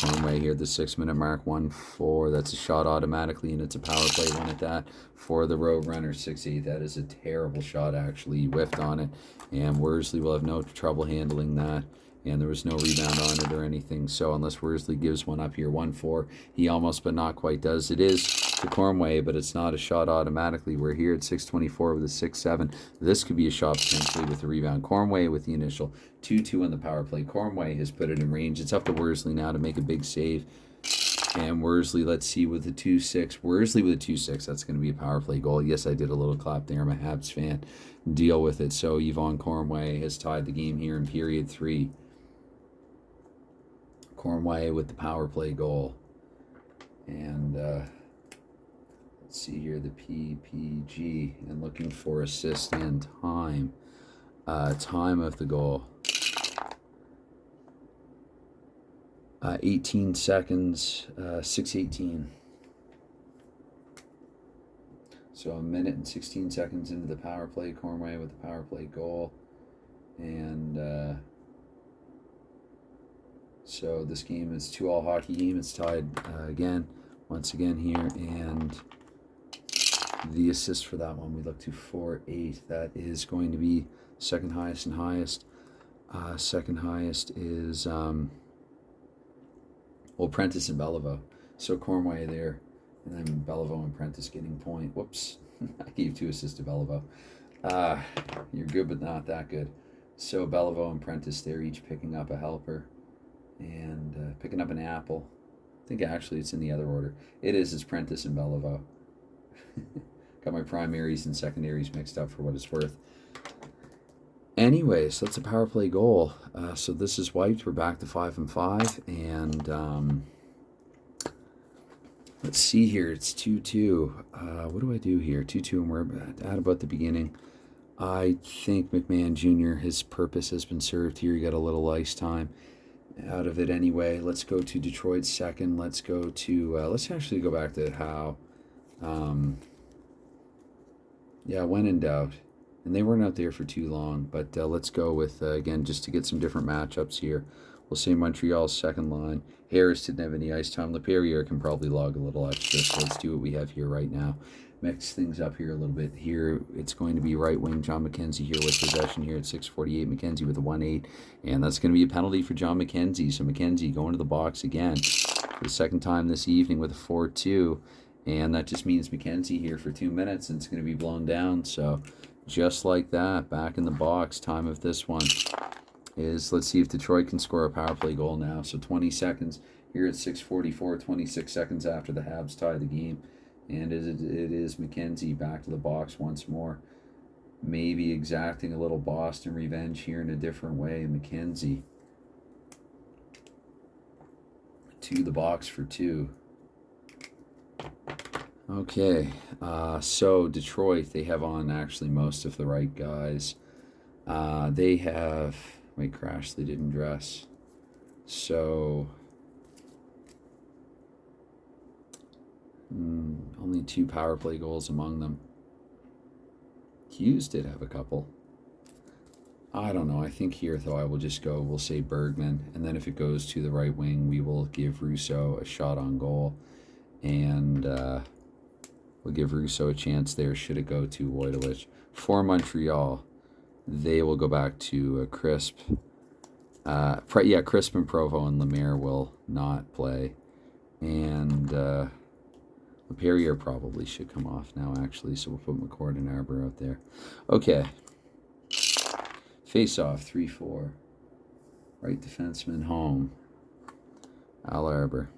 Cornway here at the 6-minute mark. 1-4. That's a shot automatically, and it's a power play one at that for the road runner. 6-8. That is a terrible shot, actually. He whiffed on it, and Worsley will have no trouble handling that. And there was no rebound on it or anything. So unless Worsley gives one up here, 1-4, he almost but not quite does. It is to Cornway, but it's not a shot automatically. We're here at 6:24 with a 6-7. This could be a shot potentially with the rebound. Cornway with the initial 2-2 on the power play. Cornway has put it in range. It's up to Worsley now to make a big save. And Worsley, let's see, with the 2-6. Worsley with a 2-6. That's going to be a power play goal. Yes, I did a little clap there. I'm a Habs fan. Deal with it. So Yvon Cornway has tied the game here in period 3. Cornway with the power play goal. And let's see here, the PPG, and looking for assist and time. Time of the goal. 18 seconds, 6:18. So a minute and 16 seconds into the power play. Cornway with the power play goal. And so this game is 2-all hockey game. It's tied once again here. And the assist for that one, we look to 4-8. That is going to be second highest and highest. Second highest is, Prentice and Beliveau. So Cornway there. And then Beliveau and Prentice getting point. Whoops. I gave 2 assists to Beliveau. You're good, but not that good. So Beliveau and Prentice there, each picking up a helper. And picking up an apple. I think actually it's in the other order. It's Prentice and Beliveau. Got my primaries and secondaries mixed up for what it's worth. Anyways, that's a power play goal. So this is wiped. We're back to 5-5. And let's see here. It's 2-2. What do I do here? 2-2, and we're at about the beginning. I think McMahon Jr., his purpose has been served here. He got a little ice time out of it anyway. Let's go to Detroit second. Let's go to, let's actually go back to Howe. Yeah, when in doubt. And they weren't out there for too long. But let's go with, again, just to get some different matchups here. We'll say Montreal's second line. Harris didn't have any ice time. Laperriere can probably log a little extra. So let's do what we have here right now. Mix things up here a little bit. Here, it's going to be right wing John McKenzie here with possession here at 6:48. McKenzie with a 1-8. And that's going to be a penalty for John McKenzie. So McKenzie going to the box again for the second time this evening with a 4-2. And that just means McKenzie here for 2 minutes, and it's going to be blown down. So just like that, back in the box. Time of this one is, let's see if Detroit can score a power play goal now. So 20 seconds here at 6:44, 26 seconds after the Habs tie the game. And it is McKenzie back to the box once more. Maybe exacting a little Boston revenge here in a different way. McKenzie to the box for 2. Okay, so Detroit, they have on actually most of the right guys. They have, wait, Crashley didn't dress. So only 2 power play goals among them. Hughes did have a couple. I don't know. I think here, though, I will just go, we'll say Bergman. And then if it goes to the right wing, we will give Russo a shot on goal. And we'll give Russo a chance there should it go to Wojtowicz. For Montreal, they will go back to Crisp. Crisp and Provo and Lemaire will not play. And Laperriere probably should come off now, actually, so we'll put McCord and Arbor out there. Okay. Face-off, 3-4. Right defenseman home. Al Arbor.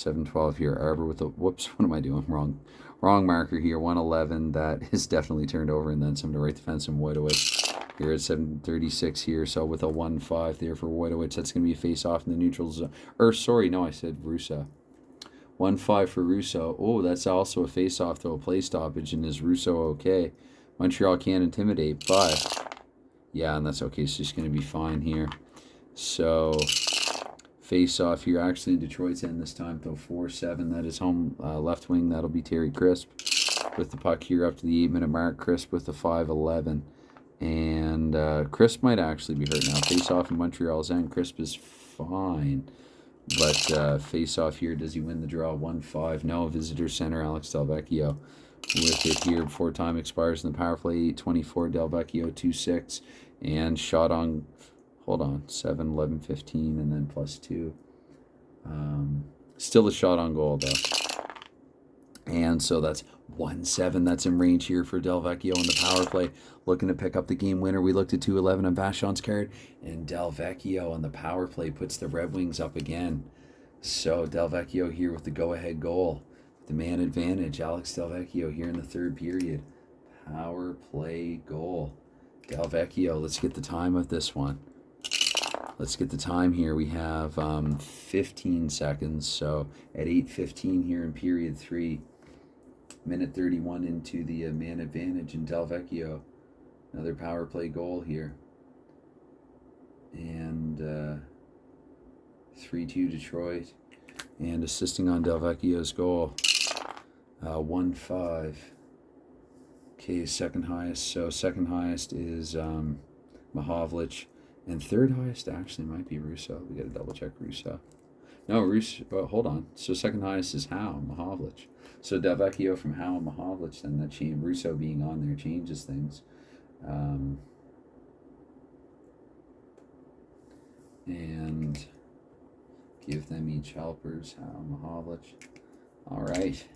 7-12 here. Arbor with a, whoops, what am I doing? Wrong marker here. 111. That is definitely turned over, and then some to right defense and Wojtowicz. Here at 7:36 here, so with a 1-5 there for Wojtowicz. That's going to be a face-off in the neutral zone. Or, sorry, no, I said Russo. 1-5 for Russo. Oh, that's also a face-off, though, a play stoppage, and is Russo okay? Montreal can't intimidate, but yeah, and that's okay. It's just going to be fine here. So face-off here, actually in Detroit's end this time, though. 4-7. That is home left wing. That'll be Terry Crisp with the puck here up to the 8-minute mark. Crisp with the 5-11. And Crisp might actually be hurt now. Face-off in Montreal's end. Crisp is fine. But face-off here, does he win the draw? 1-5. No. Visitor center, Alex Delvecchio with it here before time expires in the power play. 8:24. Delvecchio 2-6. And shot on, hold on, 7, 11, 15, and then +2. Still a shot on goal, though. And so that's 1-7. That's in range here for Delvecchio in the power play. Looking to pick up the game winner. We looked at 2-11 on Vachon's card. And Delvecchio on the power play puts the Red Wings up again. So Delvecchio here with the go-ahead goal. The man advantage. Alex Delvecchio here in the third period. Power play goal. Delvecchio, let's get the time of this one. Let's get the time here. We have 15 seconds. So at 8:15 here in period 3. Minute 31 into the man advantage, and Delvecchio, another power play goal here. And 3-2 Detroit. And assisting on Delvecchio's goal. 1-5. Okay, second highest. So second highest is Mahovlich. And third highest actually might be Russo. We got to double check Russo. No, Russo. Oh, hold on. So second highest is Howe, Mahovlich. So Delvecchio from Howe and Mahovlich, then that change. Russo being on there changes things. And give them each helpers. Howe and Mahovlich. All right.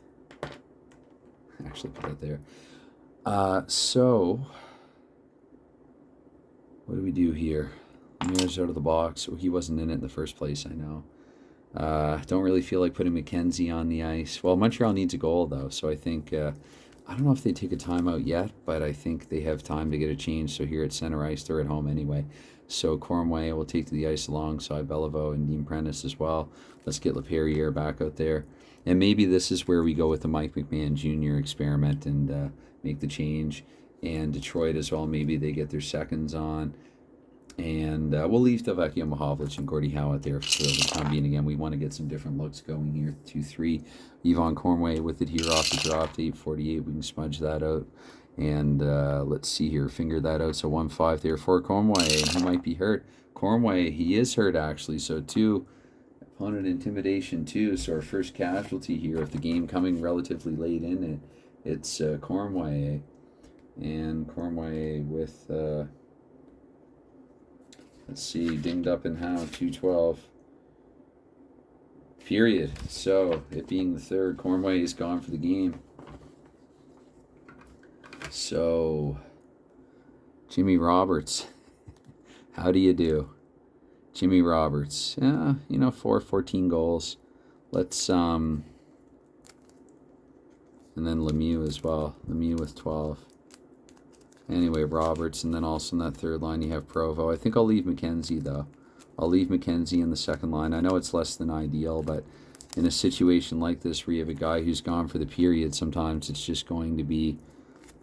Actually put it there. So what do we do here? Lemieux's out of the box. Well, he wasn't in it in the first place, I know. Don't really feel like putting McKenzie on the ice. Well, Montreal needs a goal, though, so I think, I don't know if they take a timeout yet, but I think they have time to get a change. So here at center ice, they're at home anyway. So Cornway will take to the ice alongside Beliveau and Dean Prentice as well. Let's get LaPerriere back out there. And maybe this is where we go with the Mike McMahon Jr. experiment and make the change. And Detroit as well, maybe they get their seconds on. And we'll leave Delvecchio, Mahovlich, and Gordie Howe out there for the time being. Again, we want to get some different looks going here. 2-3. Yvonne Cornway with it here off the drop to 8:48. We can smudge that out. And let's see here. Finger that out. So 1-5 there for Cornway. He might be hurt. Cornway, he is hurt actually. So 2. Opponent intimidation 2. So our first casualty here of the game coming relatively late in it. It's Cornway. And Cornway with... let's see, dinged up in Howe, 2-12. Period. So, it being the third, Cornway is gone for the game. So, Jimmy Roberts. How do you do? Jimmy Roberts. Yeah, 14 goals. Let's, and then Lemieux as well. Lemieux with 12. Anyway, Roberts, and then also in that third line you have Provo. I think I'll leave McKenzie, though. I'll leave McKenzie in the second line. I know it's less than ideal, but in a situation like this where you have a guy who's gone for the period, sometimes it's just going to be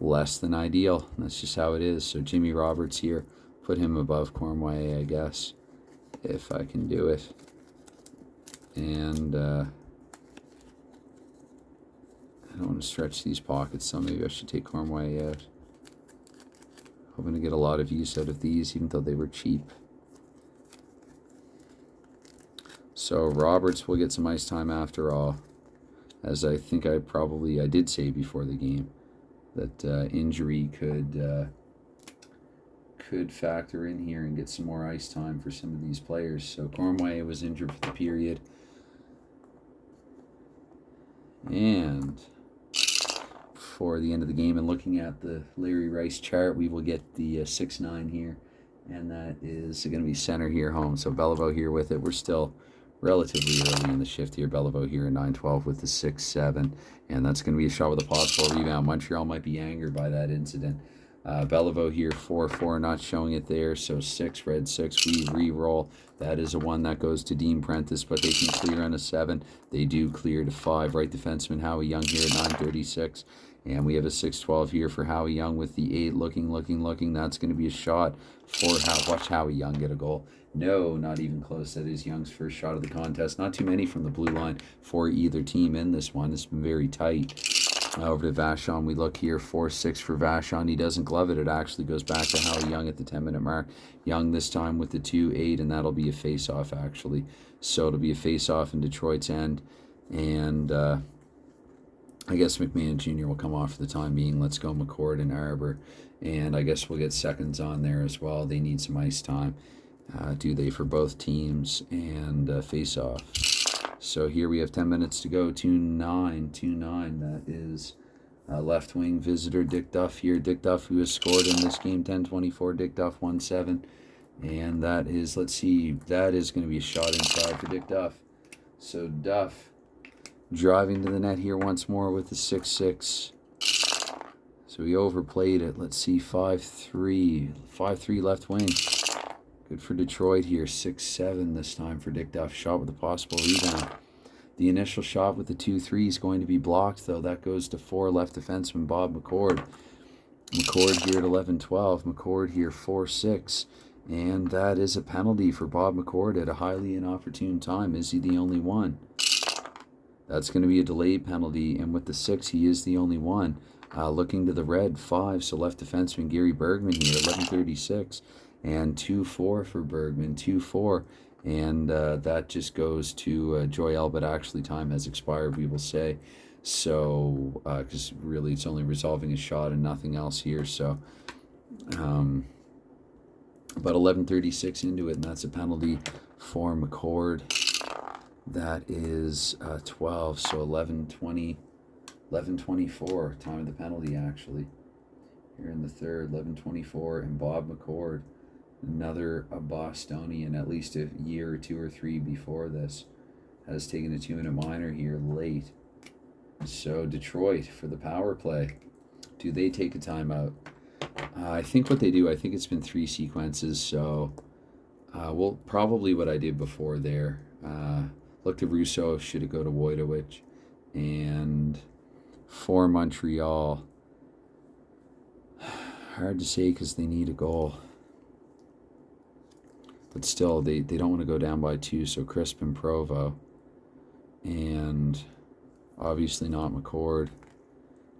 less than ideal. That's just how it is. So Jimmy Roberts here, put him above Cornway, I guess, if I can do it. And I don't want to stretch these pockets, so maybe I should take Cornway out. Hoping to get a lot of use out of these, even though they were cheap. So Roberts will get some ice time after all, as I think I did say before the game that injury could factor in here and get some more ice time for some of these players. So Cornway was injured for the period, and for the end of the game, and looking at the Larry Rice chart, we will get the 6-9 here, and that is going to be center here home. So Beliveau here with it. We're still relatively early in the shift here. Beliveau here at 9-12 with the 6-7. And that's going to be a shot with a possible rebound. Montreal might be angered by that incident. Beliveau here 4-4, not showing it there. So 6, red 6, we re-roll. That is a 1 that goes to Dean Prentice, but they can clear on a 7. They do clear to 5. Right defenseman Howie Young here at 9:36. And we have a 6-12 here for Howie Young with the 8. Looking. That's going to be a shot for Watch Howie Young get a goal. No, not even close. That is Young's first shot of the contest. Not too many from the blue line for either team in this one. It's been very tight. Over to Vachon, we look here, 4-6 for Vachon. He doesn't glove it. It actually goes back to Howie Young at the 10-minute mark. Young this time with the 2-8, and that'll be a face-off, actually. So it'll be a face-off in Detroit's end. And I guess McMahon Jr. will come off for the time being. Let's go McCord and Arbor. And I guess we'll get seconds on there as well. They need some ice time. Do they for both teams? And face-off. So here we have 10 minutes to go. 2-9. That is left wing visitor Dick Duff here. Dick Duff, who has scored in this game, 10-24. Dick Duff 1-7. And that is, let's see, that is going to be a shot inside for Dick Duff. So Duff driving to the net here once more with the 6-6. So he overplayed it. Let's see, 5-3. 5-3 left wing. Good for Detroit here. 6-7 this time for Dick Duff. Shot with a possible rebound. The initial shot with the 2-3 is going to be blocked, though. That goes to 4 left defenseman Bob McCord. McCord here at 11-12. McCord here 4-6. And that is a penalty for Bob McCord at a highly inopportune time. Is he the only one? That's going to be a delayed penalty. And with the 6, he is the only one. Looking to the red, 5. So left defenseman Gary Bergman here, 11:36. And 2-4 for Bergman, 2-4. And that just goes to Joy Elbit. Actually, time has expired, we will say. So, because really it's only resolving a shot and nothing else here. So, but 11:36 into it, and that's a penalty for McCord. That is 12, so 11:24, time of the penalty, actually. Here in the third, 11:24, and Bob McCord, another Bostonian, at least a year or 2 or 3 before this, has taken a 2-minute minor here late. So Detroit for the power play. Do they take a timeout? I think what they do, I think it's been 3 sequences, so well, probably what I did before there. Look to Russo, should it go to Wojtowicz? And for Montreal, hard to say because they need a goal. But still, they don't want to go down by 2, so Crisp and Provo. And obviously not McCord,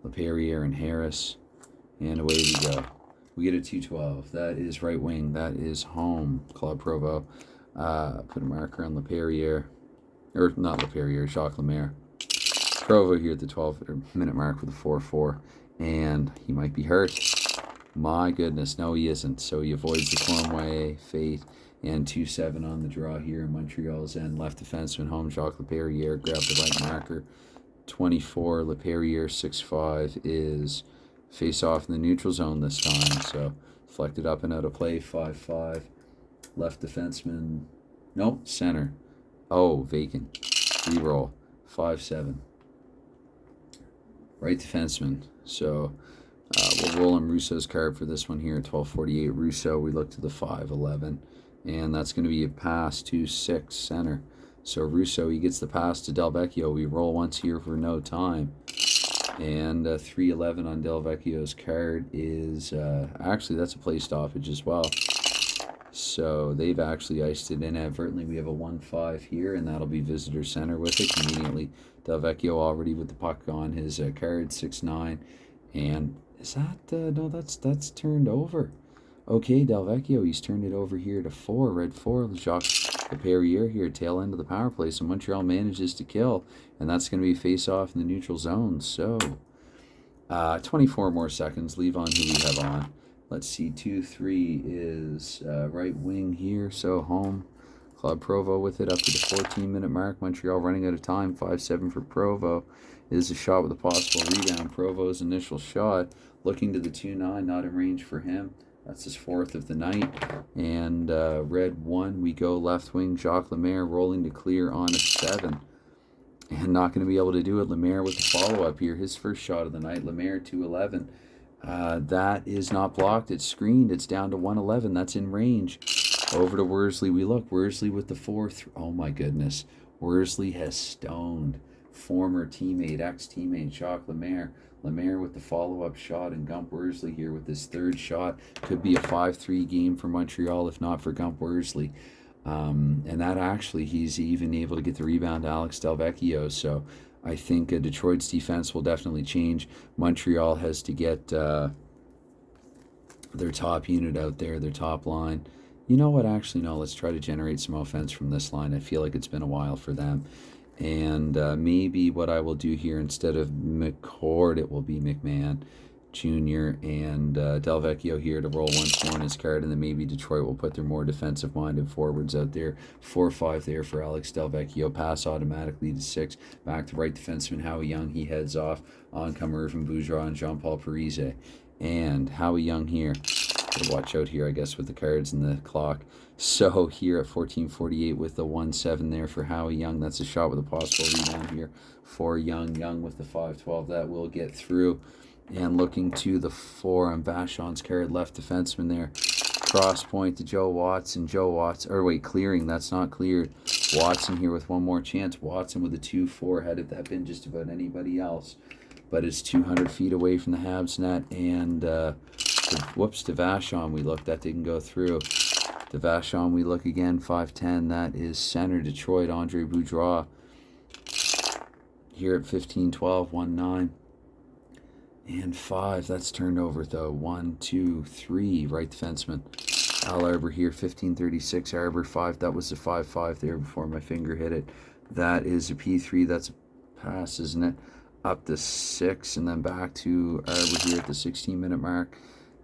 LePerriere and Harris. And away we go. We get a 2-12. That is right wing. That is home. Claude Provo. Put a marker on LePerriere. Or not LePerriere, Jacques Lemaire. Provo here at the 12-minute mark with a 4-4. And he might be hurt. My goodness. No, he isn't. So he avoids the Cornway fate. And 2-7 on the draw here in Montreal's end. Left defenseman home, Jacques LePerriere. Grab the right marker. 24. LePerriere 6-5 is face off in the neutral zone this time. So deflected up and out of play. 5-5. Left defenseman. Nope, center. Oh, vacant. Reroll. 5-7. Right defenseman. So we'll roll on Russo's card for this one here at 12:48. Russo, we look to the 5-11. And that's going to be a pass to 6 center. So Russo, he gets the pass to Delvecchio. We roll once here for no time. And 3-11 on Delvecchio's card is, actually that's a play stoppage as well. So they've actually iced it inadvertently. We have a 1-5 here, and that'll be visitor center with it conveniently. Delvecchio already with the puck on his card, 6-9. And is that, no, that's turned over. Okay, Delvecchio, he's turned it over here to 4, red 4. Jacques LePerriere here, tail end of the power play. So Montreal manages to kill, and that's going to be face-off in the neutral zone. So 24 more seconds. Leave on who we have on. Let's see, 2-3 is right wing here, so home. Claude Provo with it up to the 14-minute mark. Montreal running out of time, 5-7 for Provo. It is a shot with a possible rebound. Provo's initial shot, looking to the 2-9, not in range for him. That's his 4th of the night. And red 1, we go left wing. Jacques Lemaire rolling to clear on a 7. And not going to be able to do it. Lemaire with the follow-up here. His first shot of the night. Lemaire 211. That is not blocked. It's screened. It's down to 111. That's in range. Over to Worsley. We look. Worsley with the 4th. Oh, my goodness. Worsley has stoned former teammate, ex-teammate Jacques Lemaire. Lemaire with the follow-up shot, and Gump Worsley here with his 3rd shot. Could be a 5-3 game for Montreal if not for Gump Worsley. And that actually, he's even able to get the rebound to Alex Delvecchio. So I think Detroit's defense will definitely change. Montreal has to get their top unit out there, their top line. You know what? Actually, no. Let's try to generate some offense from this line. I feel like it's been a while for them. And maybe what I will do here, instead of McCord, it will be McMahon Jr. and Delvecchio here to roll once more in his card. And then maybe Detroit will put their more defensive-minded forwards out there. 4-5 there for Alex Delvecchio. Pass automatically to 6. Back to right defenseman Howie Young. He heads off. On come Irvin Boudreau and Jean-Paul Parise. And Howie Young here. Gotta watch out here, I guess, with the cards and the clock. So here at 14:48 with the 1-7 there for Howie Young. That's a shot with a possible rebound here for Young. Young with the 5-12. That will get through. And looking to the 4 on Vachon's card, left defenseman there. Cross point to Joe Watson. Clearing. That's not cleared. Watson here with one more chance. Watson with a 2-4. Had it that been just about anybody else. But it's 200 feet away from the Habs net. And whoops, to Vachon we look. That didn't go through. To Vachon we look again. 5-10. That is center Detroit. Andre Boudreau. Here at 15-12. 1-9. And 5. That's turned over though. 1, 2, 3. Right defenseman. Al Arbour here. 15:36. Arbour 5. That was a 5-5 there before my finger hit it. That is a P3. That's a pass, isn't it? Up to 6 and then back to Arbour here at the 16-minute mark.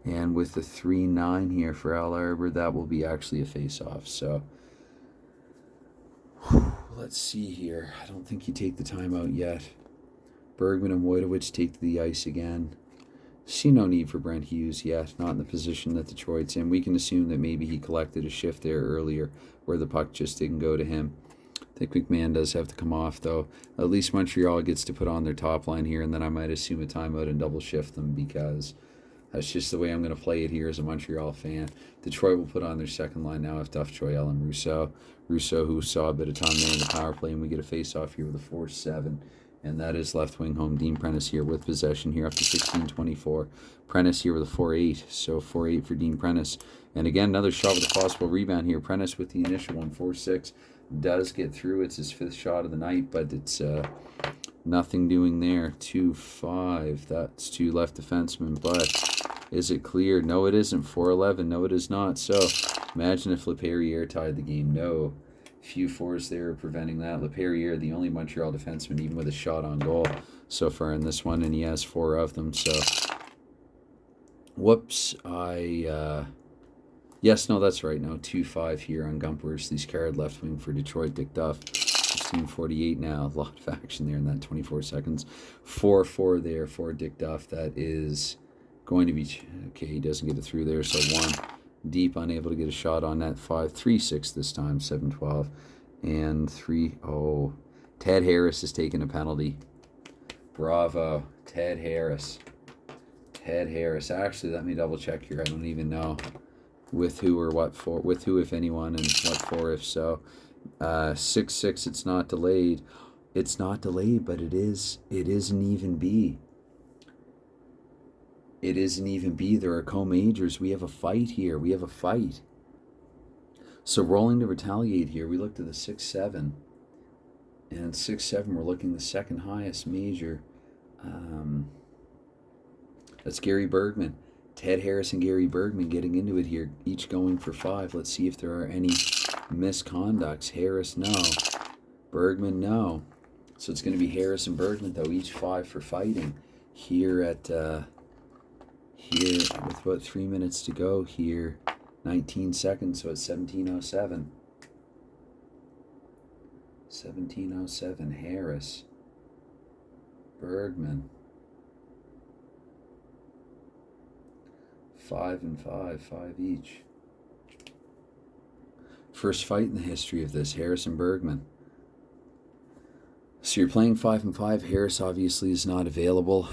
And with the 3-9 here for Al Arbour, that will be actually a face-off. So, let's see here. I don't think you take the timeout yet. Bergman and Wojtowicz take to the ice again. See no need for Brent Hughes yet. Not in the position that Detroit's in. We can assume that maybe he collected a shift there earlier where the puck just didn't go to him. I think McMahon does have to come off, though. At least Montreal gets to put on their top line here, and then I might assume a timeout and double shift them because that's just the way I'm going to play it here as a Montreal fan. Detroit will put on their second line now with Duff, Joyelle, and Rousseau. Rousseau, who saw a bit of time there in the power play, and we get a face-off here with a 4-7. And that is left wing home. Dean Prentice here with possession here up to 16:24. Prentice here with a 4-8. So 4-8 for Dean Prentice. And again, another shot with a possible rebound here. Prentice with the initial one, 4-6. Does get through. It's his 5th shot of the night, but it's nothing doing there. 2-5. That's 2 left defensemen, but is it clear? No, it isn't. 4-11. No, it is not. So imagine if Leperrier tied the game. No. Few 4s there preventing that. Leperrier, the only Montreal defenseman, even with a shot on goal so far in this one, and he has 4 of them. So, whoops. Yes, no, that's right. No, 2-5 here on Gump Worsley's card, left wing for Detroit. Dick Duff, 16:48 now. A lot of action there in that 24 seconds. 4-4 there for Dick Duff. That is going to be okay. He doesn't get it through there. So 1 deep, unable to get a shot on that. 5-3-6 this time. 7-12 and 3. Oh, Ted Harris is taking a penalty. Bravo, Ted Harris. Ted Harris. Actually, let me double check here. I don't even know with who or what for. With who, if anyone, and what for, if so. 6-6. It's not delayed. It's not delayed, but it is. It is an even B. It is an even B. There are co-majors. We have a fight here. We have a fight. So rolling to retaliate here. We looked at the 6-7. And 6-7, we're looking the second highest major. That's Gary Bergman. Ted Harris and Gary Bergman getting into it here. Each going for 5. Let's see if there are any misconducts. Harris, no. Bergman, no. So it's going to be Harris and Bergman, though. Each 5 for fighting. Here at... Here, with about 3 minutes to go here, 19 seconds, so it's 17:07. 17:07, Harris, Bergman, 5 and 5, 5 each. First fight in the history of this, Harris and Bergman. So you're playing 5 and 5. Harris obviously is not available.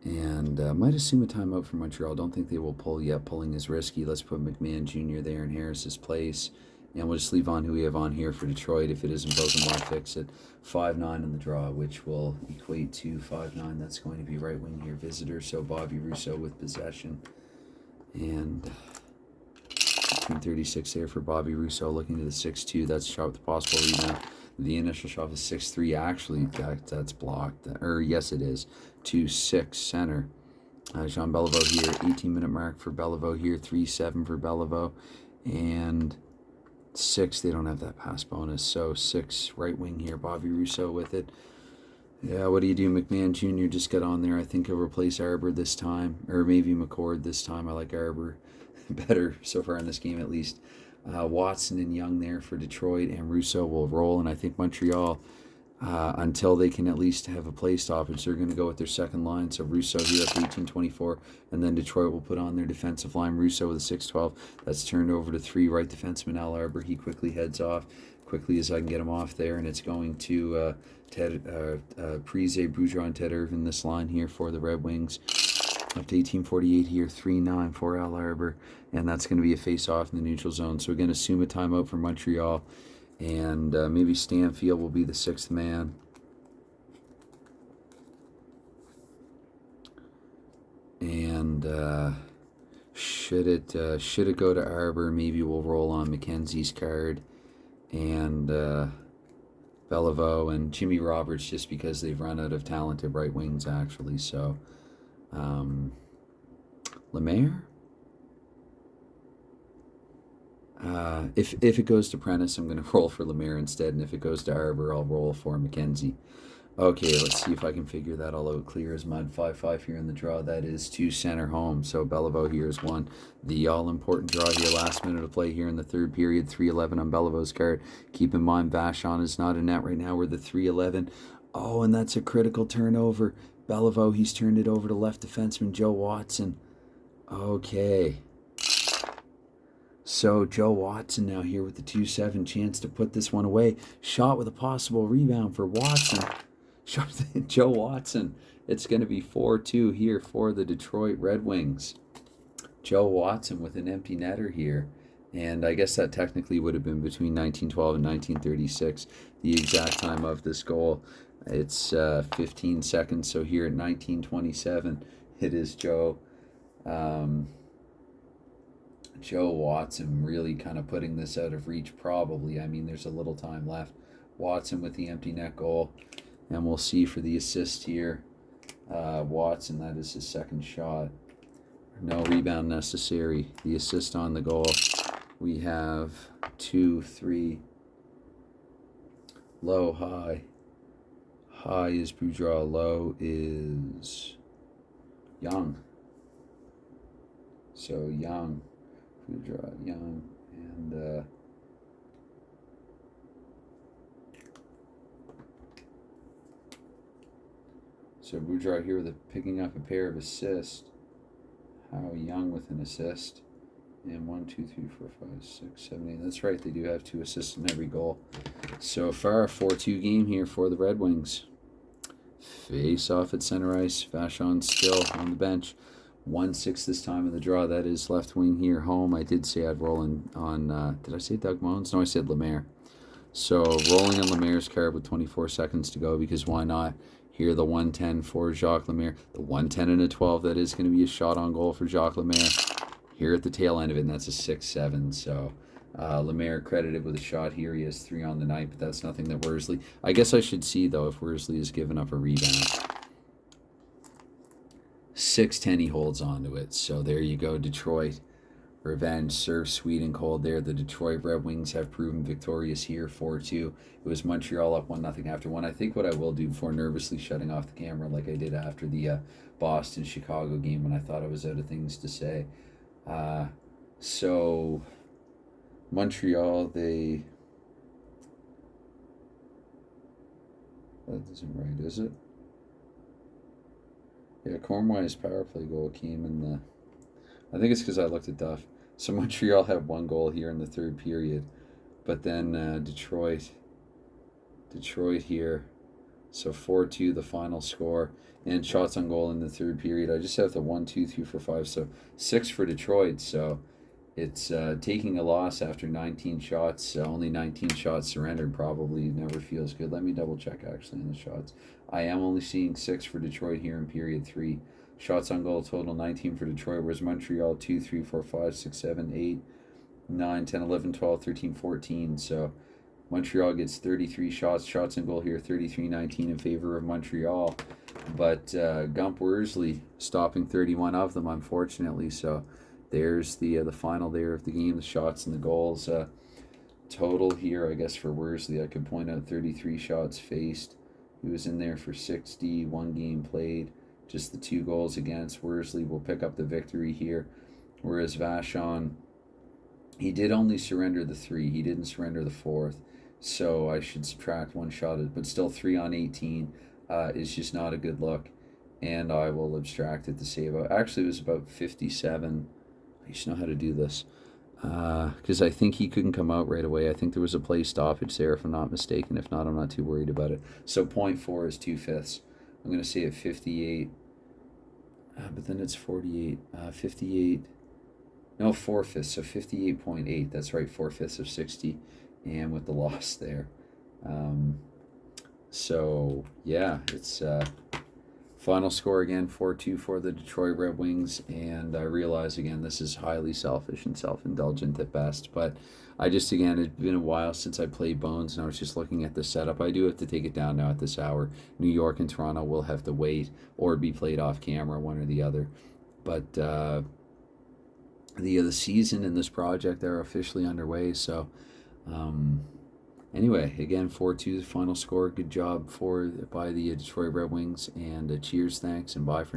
And might assume a timeout for Montreal. Don't think they will pull yet. Pulling is risky. Let's put McMahon Jr. there in Harris's place. And we'll just leave on who we have on here for Detroit. If it isn't broken, we'll fix it. 5-9 in the draw, which will equate to 5-9. That's going to be right wing here, visitor. So Bobby Rousseau with possession. And 36 there for Bobby Rousseau, looking to the 6-2. That's a shot with a possible rebound. The initial shot was 6-3. Actually, that's blocked. Or yes, it is. 2-6 center. Jean Beliveau here. 18-minute mark for Beliveau here. 3-7 for Beliveau. And 6, they don't have that pass bonus. So 6 right wing here. Bobby Rousseau with it. Yeah, what do you do? McMahon Jr. just got on there. I think he'll replace Arbor this time. Or maybe McCord this time. I like Arbor better so far in this game at least. Watson and Young there for Detroit, and Rousseau will roll. And I think Montreal, until they can at least have a play stoppage, they're going to go with their second line. So Rousseau here up 18-24, and then Detroit will put on their defensive line. Rousseau with a 6-12. That's turned over to 3 right defenseman Al Arbor. He quickly heads off, quickly as I can get him off there, and it's going to Parise, Boudreau, and Ted Irvin this line here for the Red Wings. Up to 18:48 here, 3-9 for Al Arbor, and that's going to be a face-off in the neutral zone. So we're going to assume a timeout for Montreal, and maybe Stanfield will be the 6th man. And should it go to Arbor, maybe we'll roll on Mackenzie's card and Beliveau and Jimmy Roberts, just because they've run out of talented right wings actually. So. Lemaire? If it goes to Prentice, I'm going to roll for Lemaire instead, and if it goes to Arbor, I'll roll for Mackenzie. Okay, let's see if I can figure that all out. Clear as mud. 5-5 here in the draw. That is 2 center home. So Beliveau here is 1. The all-important draw here. Last minute of play here in the third period. 3-11 on Belivau's card. Keep in mind, Vachon is not in net right now. We're the 3-11. Oh, and that's a critical turnover. Beliveau, he's turned it over to left defenseman Joe Watson. Okay. So Joe Watson now here with the 2-7, chance to put this one away. Shot with a possible rebound for Watson. Shot Joe Watson. It's going to be 4-2 here for the Detroit Red Wings. Joe Watson with an empty netter here. And I guess that technically would have been between 1912 and 1936, the exact time of this goal. It's 15 seconds, so here at 1927, it is Joe Watson really kind of putting this out of reach, probably. I mean, there's a little time left. Watson with the empty net goal, and we'll see for the assist here. Watson, that is his second shot. No rebound necessary. The assist on the goal. We have 2, 3. Low, high. High is Boudreau. Low is Young. So Young, Boudreau, Young, and so Boudreau here with picking up a pair of assists. How Young with an assist. And 1, 2, 3, 4, 5, 6, 7, 8. That's right, they do have 2 assists in every goal. So far, a 4-2 game here for the Red Wings. Face off at center ice. Vachon still on the bench. 1-6 this time in the draw. That is left wing here, home. I did say I'd roll on did I say Doug Moens? No, I said Lemaire. So rolling on Lemaire's card with 24 seconds to go, because why not? Here the 110 for Jacques Lemaire. The 110 and a 12, that is going to be a shot on goal for Jacques Lemaire. Here at the tail end of it, and that's a 6-7. So Lemaire credited with a shot here. He has 3 on the night, but that's nothing that Worsley... I guess I should see, though, if Worsley has given up a rebound. 6-10, he holds on to it. So there you go, Detroit. Revenge serves sweet and cold there. The Detroit Red Wings have proven victorious here, 4-2. It was Montreal up 1-0 after 1. I think what I will do before nervously shutting off the camera like I did after the Boston-Chicago game when I thought I was out of things to say. So Montreal, that isn't right, is it? Yeah, Cornway's power play goal came in the I think it's because I looked at Duff. So Montreal had one goal here in the third period, but then Detroit here. So 4-2 the final score, and shots on goal in the third period. I just have the 1, 2, 3, 4, 5. So 6 for Detroit. So it's taking a loss after 19 shots. Only 19 shots surrendered probably never feels good. Let me double check actually in the shots. I am only seeing 6 for Detroit here in period 3. Shots on goal total 19 for Detroit, whereas Montreal 2, 3, 4, 5, 6, 7, 8, 9, 10, 11, 12, 13, 14. So Montreal gets 33 shots on goal here, 33-19 in favor of Montreal. But Gump Worsley stopping 31 of them, unfortunately. So there's the final there of the game, the shots and the goals. Total here, I guess, for Worsley, I could point out 33 shots faced. He was in there for 60, one game played. Just the 2 goals against. Worsley will pick up the victory here. Whereas Vachon, he did only surrender the 3. He didn't surrender the 4th. So I should subtract 1 shot, but still 3 on 18 is just not a good look. And I will abstract it to save out. Actually, it was about 57. I used to know how to do this. Because I think he couldn't come out right away. I think there was a play stoppage there, if I'm not mistaken. If not, I'm not too worried about it. So 0.4 is 2/5. I'm going to say at 58. But then it's 48. 58. No, 4/5. So 58.8. That's right, 4/5 of 60. And with the loss there. So, yeah, it's final score again, 4-2 for the Detroit Red Wings. And I realize, again, this is highly selfish and self-indulgent at best. But I just, again, it's been a while since I played Bones, and I was just looking at the setup. I do have to take it down now at this hour. New York and Toronto will have to wait or be played off camera, one or the other. But the season and this project are officially underway, so anyway, again, 4-2 the final score. Good job by the Detroit Red Wings, and cheers, thanks, and bye for now.